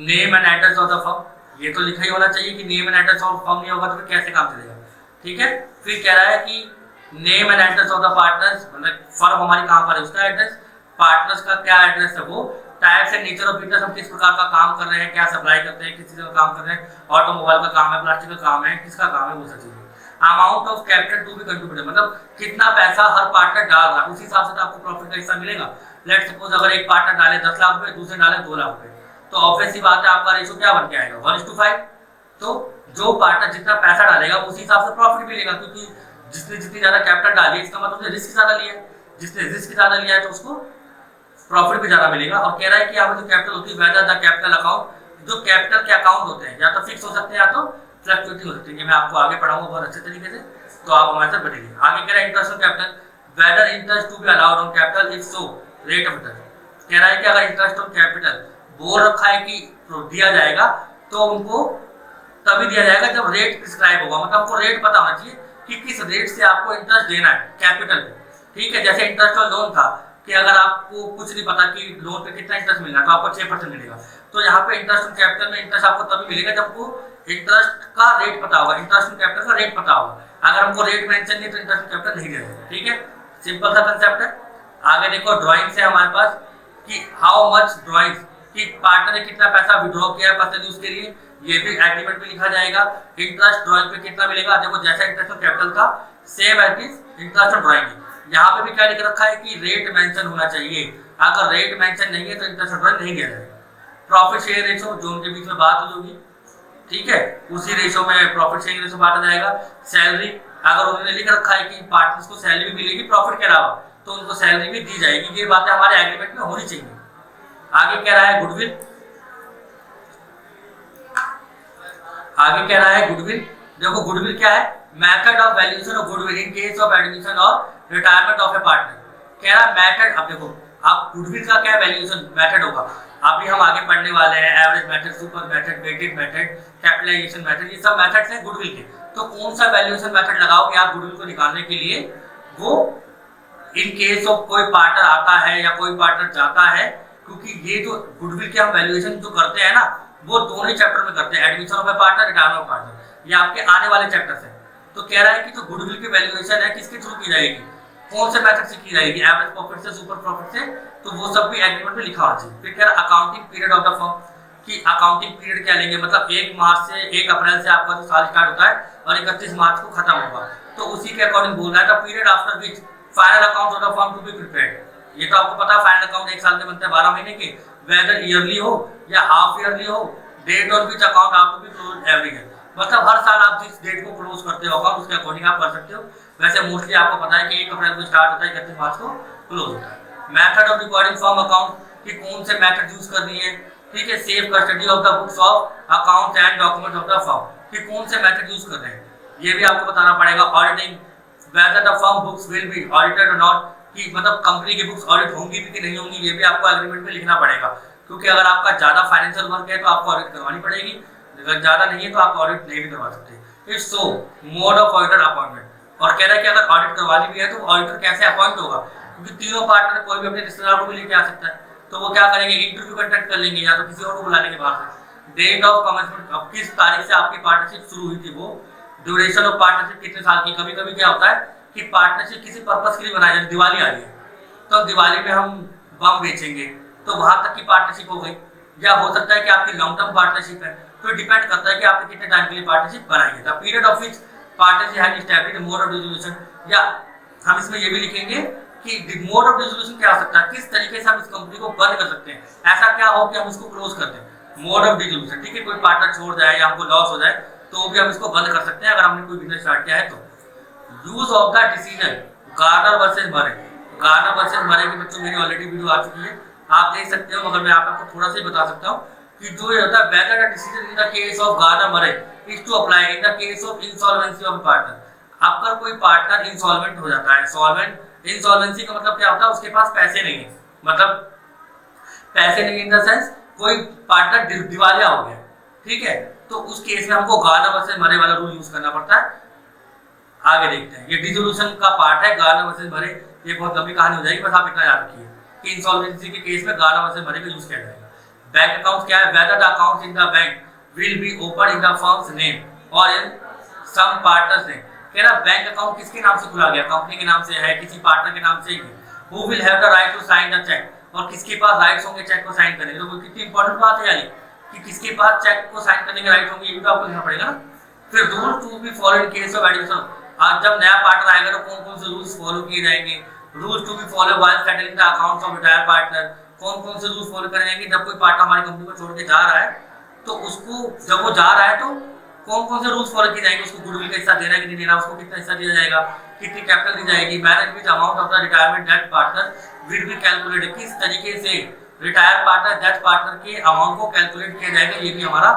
name and address of the firm, ये तो लिखा ही होना चाहिए कि name and address of firm नहीं होगा तो फिर कैसे काम चलेगा। ठीक है, फिर कह रहा है कि name and address of the partners, मतलब फर्म हमारी कहां पर है उसका एड्रेस, पार्टनर्स का क्या एड्रेस है वो, types and nature of business, हम किस प्रकार का काम कर रहे हैं, क्या सप्लाई करते हैं, किस चीज का काम कर रहे हैं, ऑटोमोबाइल का काम है, प्लास्टिक का काम है, किसका काम है, वो सब चीजें। Amount of capital to be contributed, मतलब कितना पैसा हर पार्टनर डाल रहा है, उस हिसाब से तो आपको प्रॉफिट का हिस्सा मिलेगा। लेट्स सपोज अगर एक पार्टनर डाले 10 लाख रुपए, दूसरे डाले 2 लाख रुपए, तो ऑब्वियस सी बात है आपका रेशो क्या बन के आएगा, 1:5। तो जो पार्टनर जितना पैसा डालेगा उसी हिसाब से प्रॉफिट मिलेगा, क्योंकि जिसने जितनी ज्यादा कैपिटल डाली है इसका मतलब उसने रिस्क ज्यादा लिया है, जिसने रिस्क ज्यादा लिया है तो उसको प्रॉफिट भी ज्यादा मिलेगा। और कह रहा है कि यहाँ पे जो कैपिटल होती है वेदर द कैपिटल अकाउंट, जो कैपिटल के अकाउंट होते हैं या तो फिक्स हो सकते हैं या तो फ्लक्चुएटिंग हो सकते हैं। मैं आपको आगे पढ़ाऊंगा बहुत अच्छे तरीके से, तो आप हमारे साथ बनेंगे। आगे कह रहा है interest on capital, whether interest to be allowed on capital, if so rate of interest. कह रहा है कि अगर इंटरेस्ट ऑन कैपिटल बोल रखा है कि दिया जाएगा तो उनको तभी दिया जाएगा जब रेट प्रिस्क्राइब होगा, मतलब आपको रेट पता होना चाहिए कि किस रेट से आपको इंटरेस्ट देना है कैपिटल पे। ठीक है, जैसे इंटरेस्ट ऑन लोन था कि अगर आपको कुछ नहीं पता कि लोन पे कितना इंटरेस्ट मिलना तो आपको 6% मिलेगा, तो यहाँ पे इंटरेस्ट ऑन कैपिटल में इंटरेस्ट आपको तभी मिलेगा जब को इंटरेस्ट का रेट पता होगा, इंटरेस्ट ऑन कैपिटल का रेट पता होगा। अगर हमको रेट मेंशन नहीं तो इंटरेस्ट ऑन कैपिटल नहीं देगा। ठीक है, सिंपल सा कंसेप्ट है। आगे देखो ड्राइंग से हमारे पास कि हाउ मच ड्राइंग्स, कि पार्टनर ने कितना पैसा विड्रॉ किया है पर्सनल यूज के लिए, ये भी एग्रीमेंट में लिखा जाएगा। इंटरेस्ट ड्राइंग पे कितना मिलेगा, देखो जैसा इंटरेस्ट ऑन कैपिटल था same as is interest on drawing. यहाँ पे भी क्या लिख रखा है कि रेट मेंशन होना चाहिए, अगर रेट मेंशन नहीं है तो इंटरेस्ट ऑन ड्राइंग नहीं दिया जाएगा। प्रॉफिट शेयर रेशो जो उनके बीच में बात होगी, ठीक है, उसी रेशो में प्रॉफिट शेयर रेशो बांटा जाएगा। सैलरी, अगर उन्होंने लिख रखा है कि पार्टनर्स को सैलरी मिलेगी प्रॉफिट के अलावा तो उनको सैलरी भी दी जाएगी, ये बातें हमारे एग्रीमेंट में होनी चाहिए। आगे कह रहा है गुडविल, आगे कह रहा है गुडविल, देखो गुडविल क्या है, method of valuation of goodwill in case of admission और रिटायरमेंट ऑफ ए पार्टनर। कह रहा है मेथड, अब देखो अब गुडविल का क्या वैल्यूएशन मेथड होगा, अभी हम आगे पढ़ने वाले हैं, average method, super method, weighted method, capitalization method, ये सब मेथड्स हैं गुडविल के। तो कौन सा वैल्यूएशन मेथड लगाओगे आप गुडविल को निकालने के लिए, वो इन केस ऑफ कोई पार्टनर आता है या कोई पार्टनर जाता है, क्योंकि ये जो गुडविल के हम वैल्यूएशन जो करते हैं ना वो दोनों ही चैप्टर में करते हैं, admission of A partner, retirement of partner, ये आपके आने वाले चैप्टर्स हैं। तो कह रहा है कि जो गुडविल की वैल्यूएशन है किसके थ्रू की जाएगी, कौन से मेथड से की जाएगी, एवरेज प्रॉफिट से, सुपर प्रॉफिट से, तो वो सब भी एग्रीमेंट में लिखा होना चाहिए। फिर कह रहा है accounting period of the firm, कि अकाउंटिंग पीरियड क्या लेंगे, मतलब 1 अप्रैल से आपका जो साल स्टार्ट होता है और 31 मार्च को खत्म होगा, तो उसी के अकॉर्डिंग बोल रहा है the period after which final account of the firm to be prepared. ये तो आपको पता है फाइनल अकाउंट 1 साल के बनते हैं 12 महीने के, वेदर ईयरली हो या हाफ ईयरली हो, डेट ऑन विच अकाउंट आप to be close every year, मतलब हर साल आप जिस डेट को क्लोज करते हो अकाउंट उसके अकॉर्डिंग आप कर सकते हो। वैसे मोस्टली आपको पता है कि 1 अप्रैल को स्टार्ट होता है, 31 मार्च को क्लोज होता है। Method of recording firm account, कि कौन से मेथड यूज कर रही है, ठीक है, safe custody of the books of account and document of the firm, कि कौन से मेथड यूज कर रहे हैं, ये भी आपको बताना पड़ेगा। Auditing, whether the firm books will be audited और नॉट, कि मतलब कंपनी की बुक्स ऑडिट होंगी भी कि नहीं होंगी, ये भी आपको एग्रीमेंट में लिखना पड़ेगा, क्योंकि अगर आपका ज्यादा फाइनेंशियल वर्क है तो आपको ऑडिट करवानी पड़ेगी, अगर ज्यादा नहीं है तो आप ऑडिट नहीं भी करवा सकते। It's so mode of auditor appointment, और कह रहा है कि अगर ऑडिट करवानी भी है तो ऑडिटर कैसे अपॉइंट होगा, क्योंकि तीनों पार्टनर कोई भी अपने रिश्तेदार को भी लेके आ सकता है, तो वो क्या करेंगे, इंटरव्यू कंडक्ट कर लेंगे या तो किसी और को बुला लेंगे बाहर से। डेट ऑफ कमेंसमेंट, अब किस तारीख से आपकी पार्टनरशिप शुरू हुई थी वो, ड्यूरेशन ऑफ पार्टनरशिप कितने साल की। कभी कभी क्या होता है कि पार्टनरशिप किसी पर्पस के लिए बनाई जाती है, दिवाली आ रही है तो दिवाली में हम बम बेचेंगे, तो वहां तक की पार्टनरशिप हो गई, या हो सकता है कि आपकी लॉन्ग टर्म पार्टनरशिप है, तो डिपेंड करता है कि आपने कितने टाइम के लिए पार्टनरशिप बनाई है। The period of which partnership has established mode of dissolution, या हम इसमें ये भी लिखेंगे कि मोड ऑफ डिसोल्यूशन क्या हो सकता है, किस तरीके से हम इस कंपनी को बंद कर सकते हैं, ऐसा क्या हो कि हम इसको क्लोज कर दें, मोड ऑफ डिसोल्यूशन। ठीक है, कोई पार्टनर छोड़ जाए या हमको लॉस हो जाए तो भी हम इसको बंद कर सकते हैं अगर हमने कोई बिजनेस स्टार्ट किया है तो। Use of the decision Garner versus Murray, Garner versus Murray की बच्चों मेरी ऑलरेडी वीडियो आ चुकी है, आप देख सकते हो, मगर मैं आपको थोड़ा सा ही बता सकता हूँ कि जो ये होता है whether the decision in the case of Garner Murray is to apply in the case of insolvency of partner. अगर कोई पार्टनर इंसॉल्वेंट हो जाता है, इंसॉल्वेंसी का मतलब क्या होता है, उसके पास पैसे नहीं है, मतलब पैसे नहीं इन द सेंस कोई पार्टनर दिवालिया हो गया, ठीक है, तो उस केस में हमको गार्नर वर्सेस मरे वाला रूल यूज करना पड़ता है। आगे देखते हैं, ये डिसोल्यूशन का पार्ट है गार्नर वर्सेस मरे, ये बहुत लंबी कहानी हो जाएगी, बस आप इतना याद रखिए कि इंसॉल्वेंसी के केस में गार्नर वर्सेस मरे का यूज किया जाएगा। बैंक अकाउंट क्या है, whether the accounts in the bank will be open in the firms name और इन सम पार्टनर्स नेम। कह रहा बैंक अकाउंट किसके नाम से खुला गया, कंपनी के नाम से है, किसी पार्टनर के नाम से ही। Who will have the right to sign the cheque, और किसके पास राइट्स होंगे चेक को साइन करने के, तो कितनी इंपॉर्टेंट बात है यानी कि किसके पास चेक को साइन करने के राइट होंगे, ये भी आपको लिखना पड़ेगा ना। फिर rule to be follow in case of addition, आज जब नया पार्टनर आएगा तो कौन कौन से रूल्स फॉलो किए जाएंगे। Rules to be follow while settling the accounts of retired partner, कौन कौन से रूल्स फॉलो करेंगे जब कोई पार्टनर हमारी कंपनी को छोड़ के जा रहा है, तो उसको जब वो जा रहा है तो कौन कौन से रूल्स फॉलो किए जाएंगे, उसको गुडविल का हिस्सा देना है कि नहीं देना, उसको कितना हिस्सा दिया जाएगा, कितनी कैपिटल दी जाएगी, manage which amount of the retirement date partner will be calculated, किस तरीके से रिटायर पार्टनर डेट पार्टनर के अमाउंट को कैलकुलेट किया जाएगा, ये भी हमारा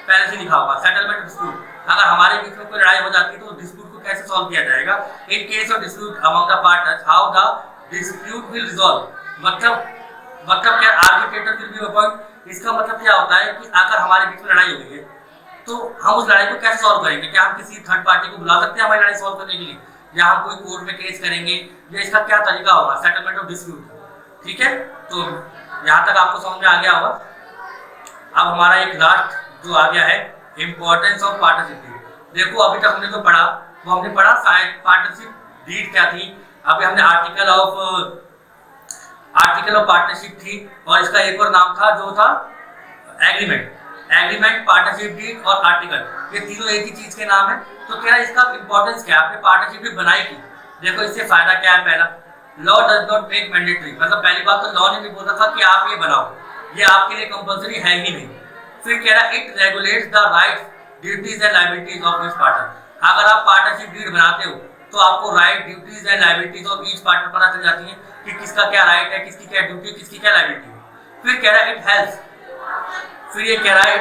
पहले से लिखा हुआ। सेटलमेंट डिस्प्यूट, अगर हमारे बीच में कोई लड़ाई हो जाती है तो डिस्प्यूट को कैसे सॉल्व किया जाएगा। इन case of dispute among the partners how the dispute will resolve, मतलब क्या आर्बिट्रेटर विल बी अपॉइंट, इसका मतलब क्या होता है कि अगर हमारे बीच में लड़ाई हो गई है तो हम उस लड़ाई को कैसे सॉल्व करेंगे, क्या हम किसी थर्ड पार्टी को बुला सकते हैं हमारी लड़ाई सॉल्व करने के लिए, या हम कोई कोर्ट में केस करेंगे, या इसका क्या तरीका होगा, सेटलमेंट ऑफ डिस्प्यूट। ठीक है, तो यहाँ तक आपको समझ में आ गया होगा। अब हमारा एक लास्ट जो आ गया है इंपॉर्टेंस ऑफ पार्टनरशिप। देखो अभी तक हमने जो पढ़ा वो हमने पढ़ा पार्टनरशिप डीड क्या थी, अभी हमने आर्टिकल ऑफ पार्टनरशिप थी, और इसका एक और नाम था जो था एग्रीमेंट, पार्टनरशिप डीड और आर्टिकल, ये तीनों एक ही चीज के नाम है। तो क्या इसका इंपॉर्टेंस क्या है, आपने पार्टनरशिप भी बनाई की, देखो इससे फायदा क्या है। पहला, law does not make mandatory, मतलब पहली बात तो लॉ ने भी बोला था कि आप ये बनाओ, ये आपके लिए कंपलसरी है ही नहीं। फिर कह रहा it regulates the rights, duties and liabilities of each partner. अगर आप पार्टनरशिप डीड बनाते हो तो आपको right, duties and liabilities of each partner पता चल जाती है कि किसका क्या राइट है, किसकी क्या ड्यूटी, किसकी क्या लायबिलिटी है। फिर कह रहा है इट हेल्प्स, फिर ये कह रहा है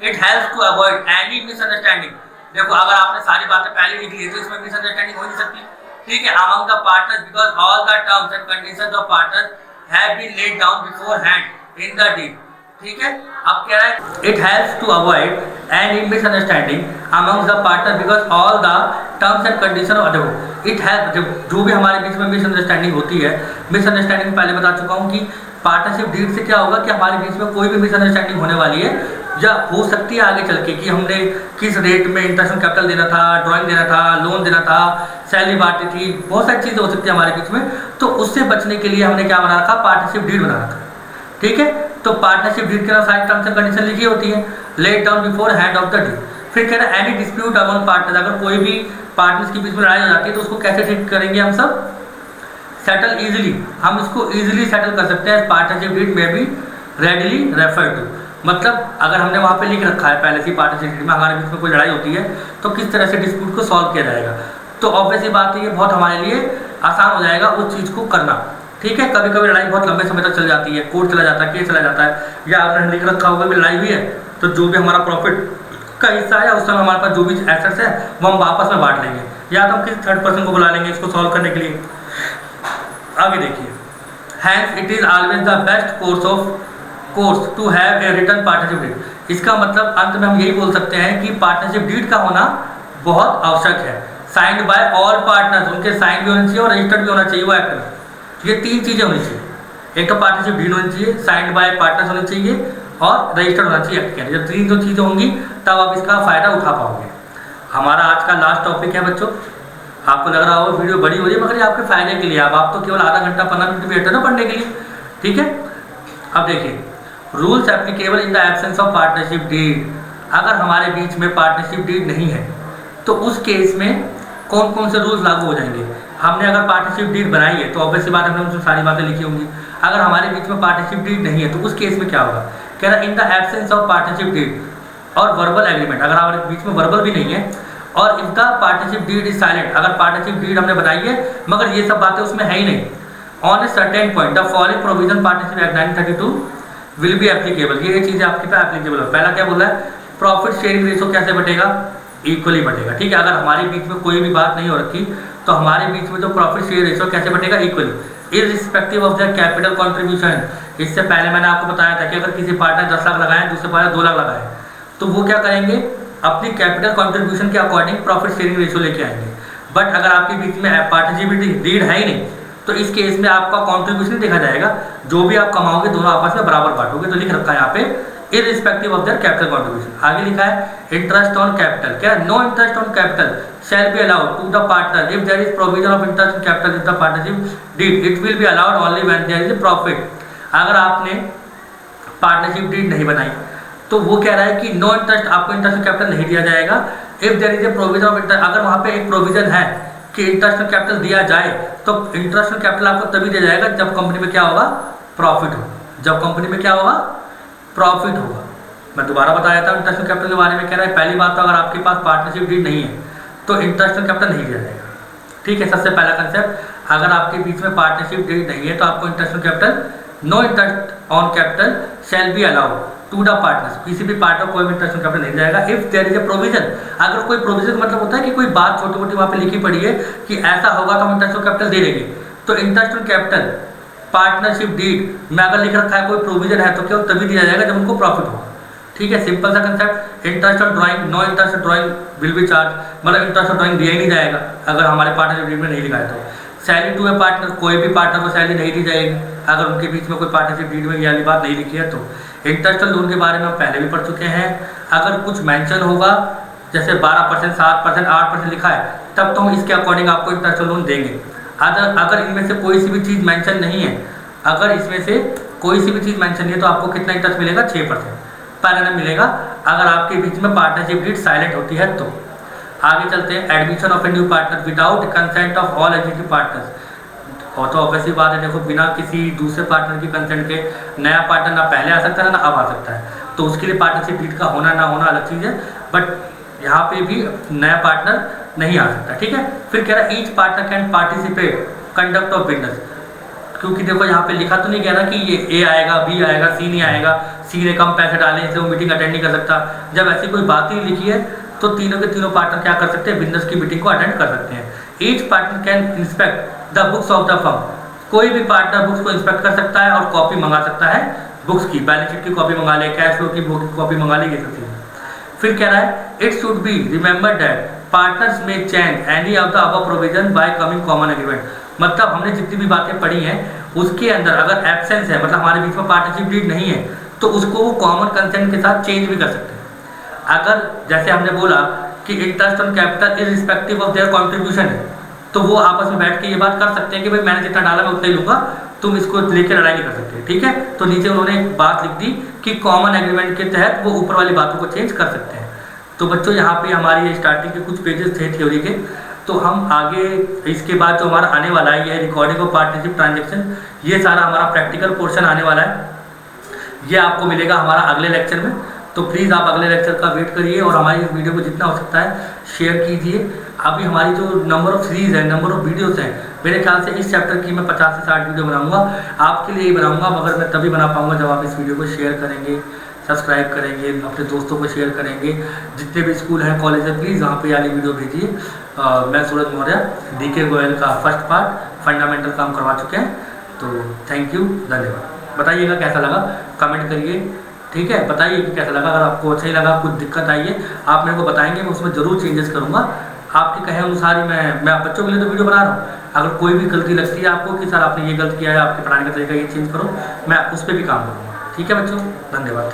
it helps to avoid any misunderstanding. देखो अगर आपने सारी बातें पहले लिख ली तो इसमें मिसअंडरस्टैंडिंग हो नहीं सकती। ठीक है, among the partners because all the terms and conditions of partners have been laid down beforehand in the deed. ठीक है, अब क्या है, it helps to avoid any misunderstanding among the partner because all the terms and condition of देखो it help, जो भी हमारे बीच में मिसअंडरस्टैंडिंग होती है, मिसअंडरस्टैंडिंग पहले बता चुका हूँ कि पार्टनरशिप डीड से क्या होगा कि हमारे बीच में कोई भी मिसअंडरस्टैंडिंग होने वाली है, या हो सकती है आगे चल के कि हमने किस रेट में इंटरेस्ट कैपिटल देना था, ड्राइंग देना था, लोन देना था, सैलरी बांटनी थी, बहुत सारी चीज़ें हो सकती है हमारे बीच में। तो उससे बचने के लिए हमने क्या बना रखा, पार्टनरशिप डीड बना रखा। ठीक है, तो पार्टनरशिप डीड के सारी टर्म्स एंड कंडीशन लिखी होती है, laid down beforehand of the deed. फिर कह रहे हैं एनी डिस्प्यूट अमंग पार्टनर, अगर कोई भी पार्टनर्स के बीच में लड़ाई हो जाती है तो उसको कैसे ट्रीट करेंगे हम सब, सेटल इजीली, हम इसको इजीली सेटल कर सकते हैं। पार्टनरशिप डीड में भी रेडिली रेफर टू, मतलब अगर हमने वहाँ पे लिख रखा है पहले से पार्टनरशिप डीड में हमारे बीच में कोई लड़ाई होती है तो किस तरह से डिस्प्यूट को सॉल्व किया जाएगा, तो ऑब्वियस ही बात है ये बहुत हमारे लिए आसान हो जाएगा उस चीज़ को करना। ठीक है, कभी कभी लड़ाई बहुत लंबे समय तक चल जाती है, कोर्ट चला जाता है, केस चला जाता है, या आपने लिख रखा होगा भी लड़ाई हुई है तो जो भी हमारा प्रॉफिट का हिस्सा है उस समय हमारे पास जो भी एसेट्स है वो हम वापस में बांट लेंगे, या तो हम किसी थर्ड पर्सन को बुला लेंगे इसको सॉल्व करने के लिए। आगे देखिए, hence it is always the best course to have a written partnership deed. इसका मतलब अंत में हम यही बोल सकते हैं कि पार्टनरशिप डीड का होना बहुत आवश्यक है, साइंड बाय ऑल पार्टनर्स, उनके साइन भी होने चाहिए और रजिस्टर्ड भी होना चाहिए वो एक्ट। ये तीन चीज़ें होनी चाहिए, एक तो पार्टनरशिप डीड होनी चाहिए, साइंड बाय पार्टनर्स होने चाहिए और रजिस्टर्ड होना चाहिए एक्ट के अंदर। जब तीन जो चीज़ें होंगी तब आप इसका फ़ायदा उठा पाओगे। हमारा आज का लास्ट टॉपिक है बच्चों, आपको लग रहा होगा वीडियो बड़ी हो रही है, मगर ये आपके फ़ायदे के लिए। अब आप तो केवल आधा घंटा 15 मिनट भी बैठे ना पढ़ने के लिए, ठीक है। अब देखिए rules applicable in the absence of partnership deed. अगर हमारे बीच में पार्टनरशिप डीड नहीं है तो उस केस में कौन कौन से रूल्स लागू हो जाएंगे। हमने अगर पार्टनरशिप डीड बनाई है तो ऑब्वियसली बात हमने उसमें सारी बातें लिखी होंगी। अगर हमारे बीच में पार्टनरशिप डीड नहीं है तो उस केस में क्या होगा, कह रहा in the absence of partnership deed और वर्बल एग्रीमेंट, अगर हमारे बीच में वर्बल भी नहीं है, और if the partnership deed is silent, अगर पार्टनरशिप डीड हमने बनाई है मगर ये सब बातें उसमें है ही नहीं, on a certain point the following provision partnership act 1932 will be applicable. ये चीज़ें आपके पे एप्लीकेबल हो। पहला क्या बोल रहा है, प्रॉफिट शेयरिंग रेशो कैसे बटेगा, इक्वली बटेगा। ठीक है, अगर हमारे बीच में कोई भी बात नहीं हो रखी तो हमारे बीच में जो प्रॉफिट शेयर रेशो कैसे बटेगा, equally irrespective of their capital contribution. इससे पहले मैंने आपको बताया था कि अगर किसी पार्टनर 10 लाख लगाए, दूसरे पार्टनर 2 लाख लगाए, तो वो क्या करेंगे, अपनी कैपिटल कंट्रीब्यूशन के अकॉर्डिंग प्रॉफिट शेयरिंग रेशो लेके आएंगे। बट अगर आपके बीच में पार्टनरशिप डीड है ही नहीं तो इस केस में आपका कंट्रीब्यूशन देखा जाएगा, जो भी आप कमाओगे दोनों आपस में बराबर बांटोगे। तो लिख रखा है यहाँ पे irrespective of their capital contribution. आगे लिखा है इंटरेस्ट ऑन कैपिटल, क्या no interest on capital shall be allowed to the partner if there is provision of interest on capital in the partnership deed, it will be allowed only when there is profit. अगर आपने partnership deed नहीं बनाई तो वो कह रहा है कि नो इंटरेस्ट, आपको इंटरेस्ट ऑन कैपिटल नहीं दिया जाएगा। If there is a provision of interest, अगर वहाँ पे एक प्रोविजन है कि इंटरेस्ट ऑन कैपिटल दिया जाए तो इंटरेस्ट ऑन कैपिटल आपको तभी दिया जाएगा जब कंपनी में क्या होगा, प्रॉफिट हो। जब कंपनी में क्या होगा, प्रॉफिट होगा। मैं दोबारा बताया था इंटरेस्ट ऑन कैपिटल के बारे में, कह रहा है पहली बात तो अगर आपके पास पार्टनरशिप डीड नहीं है तो इंटरेस्ट ऑन कैपिटल नहीं दिया जाएगा। ठीक है, सबसे पहला कंसेप्ट, अगर आपके बीच में पार्टनरशिप डीड नहीं है तो आपको interest on capital, no interest on capital shall be allowed to the partners, किसी भी पार्टनर को कोई भी इंटरेस्ट ऑन कैपिटल नहीं जाएगा। If there is a provision, अगर कोई प्रोविजन मतलब होता है कि कोई बात छोटी मोटी वहाँ पे लिखी पड़ी है कि ऐसा होगा तो हम इंटरेस्ट ऑन कैपिटल दे देंगे, तो interest on capital partnership deed में अगर लिख रखा है कोई प्रोविजन है तो क्या तभी दिया जाएगा जब उनको प्रॉफिट होगा। ठीक है, सिंपल सा concept. Interest on drawing, no interest on drawing will be charge, मतलब इंटरेस्ट ऑन ड्राइंग दिया ही नहीं जाएगा अगर हमारे पार्टनरशिप डीड में नहीं लिखा है तो। सैलरी टू ए पार्टनर, कोई भी पार्टनर को सैलरी नहीं दी जाएगी अगर उनके बीच में कोई पार्टनरशिप डीड में ये वाली बात नहीं लिखी है तो। इंटरेस्ट ऑन लोन के बारे में हम पहले भी पढ़ चुके हैं, अगर कुछ मेंशन होगा जैसे 12%, 7%, 8% लिखा है तब तो हम इसके अकॉर्डिंग आपको इंटरेस्ट ऑन लोन देंगे। अगर इनमें से कोई सी भी चीज़ मेंशन नहीं है, अगर इसमें से कोई सी भी चीज़ मेंशन नहीं है तो आपको कितना इंटरेस्ट मिलेगा, 6% पर एनम मिलेगा अगर आपके बीच में पार्टनरशिप डीड साइलेंट होती है तो। आगे चलते हैं, admission of a new partner without consent of all existing partners. और तो ऑब्वियसली बात है, देखो बिना किसी दूसरे पार्टनर की कंसेंट के नया पार्टनर ना पहले आ सकता है ना अब आ सकता है, तो उसके लिए पार्टनरशिप डीड का होना ना होना अलग चीज़ है, बट यहाँ पे भी नया पार्टनर नहीं आ सकता। ठीक है, फिर कह रहा है each partner can participate conduct of business, क्योंकि देखो यहाँ पे लिखा तो नहीं कह रहा कि ये ए आएगा, बी आएगा, सी नहीं आएगा, सी ने कम पैसे डाले इसलिए वो मीटिंग अटेंड नहीं कर सकता। जब ऐसी कोई बात ही लिखी है तो तीनों के तीनों पार्टनर क्या कर सकते हैं, बिजनेस की मीटिंग को अटेंड कर सकते हैं। Each partner can inspect the books of the firm, कोई भी पार्टनर बुक्स को इंस्पेक्ट कर सकता है और कॉपी मंगा सकता है बुक्स की, बैलेंस शीट की कॉपी मंगा ले, कैश फ्लो की कॉपी मंगा ले, ये सब चीज़ें। फिर कह रहा है it should be remember that partners may change any of the above provision by coming common agreement, मतलब हमने जितनी भी बातें पढ़ी हैं उसके अंदर अगर एब्सेंस है, मतलब हमारे बीच में पार्टनरशिप डीड नहीं है, तो उसको वो कॉमन कंसेंट के साथ चेंज भी कर सकते हैं। अगर जैसे हमने बोला कि interest on capital irrespective of there contribution है, तो वो आपस में बैठ के ये बात कर सकते हैं कि भाई मैंने जितना डाला मैं उतना ही लूँगा, तुम इसको लेकर लड़ाई नहीं कर सकते। ठीक है, तो नीचे उन्होंने एक बात लिख दी कि कॉमन एग्रीमेंट के तहत वो ऊपर वाली बातों को चेंज कर सकते हैं। तो बच्चों यहाँ पे हमारी ये स्टार्टिंग के कुछ पेजेस थे थ्योरी के, तो हम आगे इसके बाद जो हमारा आने वाला है ये रिकॉर्डिंग ऑफ पार्टनरशिप ट्रांजेक्शन, ये सारा हमारा प्रैक्टिकल पोर्शन आने वाला है, ये आपको मिलेगा हमारा अगले लेक्चर में। तो प्लीज़ आप अगले लेक्चर का वेट करिए और हमारी इस वीडियो को जितना हो सकता है शेयर कीजिए। अभी हमारी जो नंबर ऑफ सीरीज़ है, नंबर ऑफ वीडियोस हैं, मेरे ख्याल से इस चैप्टर की मैं 50 से 60 वीडियो बनाऊंगा, आपके लिए ही बनाऊंगा, मगर मैं तभी बना पाऊंगा जब आप इस वीडियो को शेयर करेंगे, सब्सक्राइब करेंगे, अपने दोस्तों को शेयर करेंगे। जितने भी स्कूल हैं, कॉलेज है, प्लीज़ वहाँ पे वाली वीडियो भेजिए। मैं सूरज मौर्य, DK गोयल का फर्स्ट पार्ट फंडामेंटल काम करवा चुके हैं। तो थैंक यू, धन्यवाद। बताइएगा कैसा लगा, कमेंट करिए। ठीक है, बताइए कि कैसा लगा। अगर आपको अच्छा ही लगा, कुछ दिक्कत आई है, आप मेरे को बताएंगे, मैं उसमें ज़रूर चेंजेस करूँगा। आपके कहे अनुसार ही मैं बच्चों के लिए तो वीडियो बना रहा हूँ। अगर कोई भी गलती लगती है आपको कि सर आपने ये गलत किया है, आपके पढ़ाने का तरीका ये चेंज करो, मैं उस पर भी काम करूँगा। ठीक है बच्चों, धन्यवाद।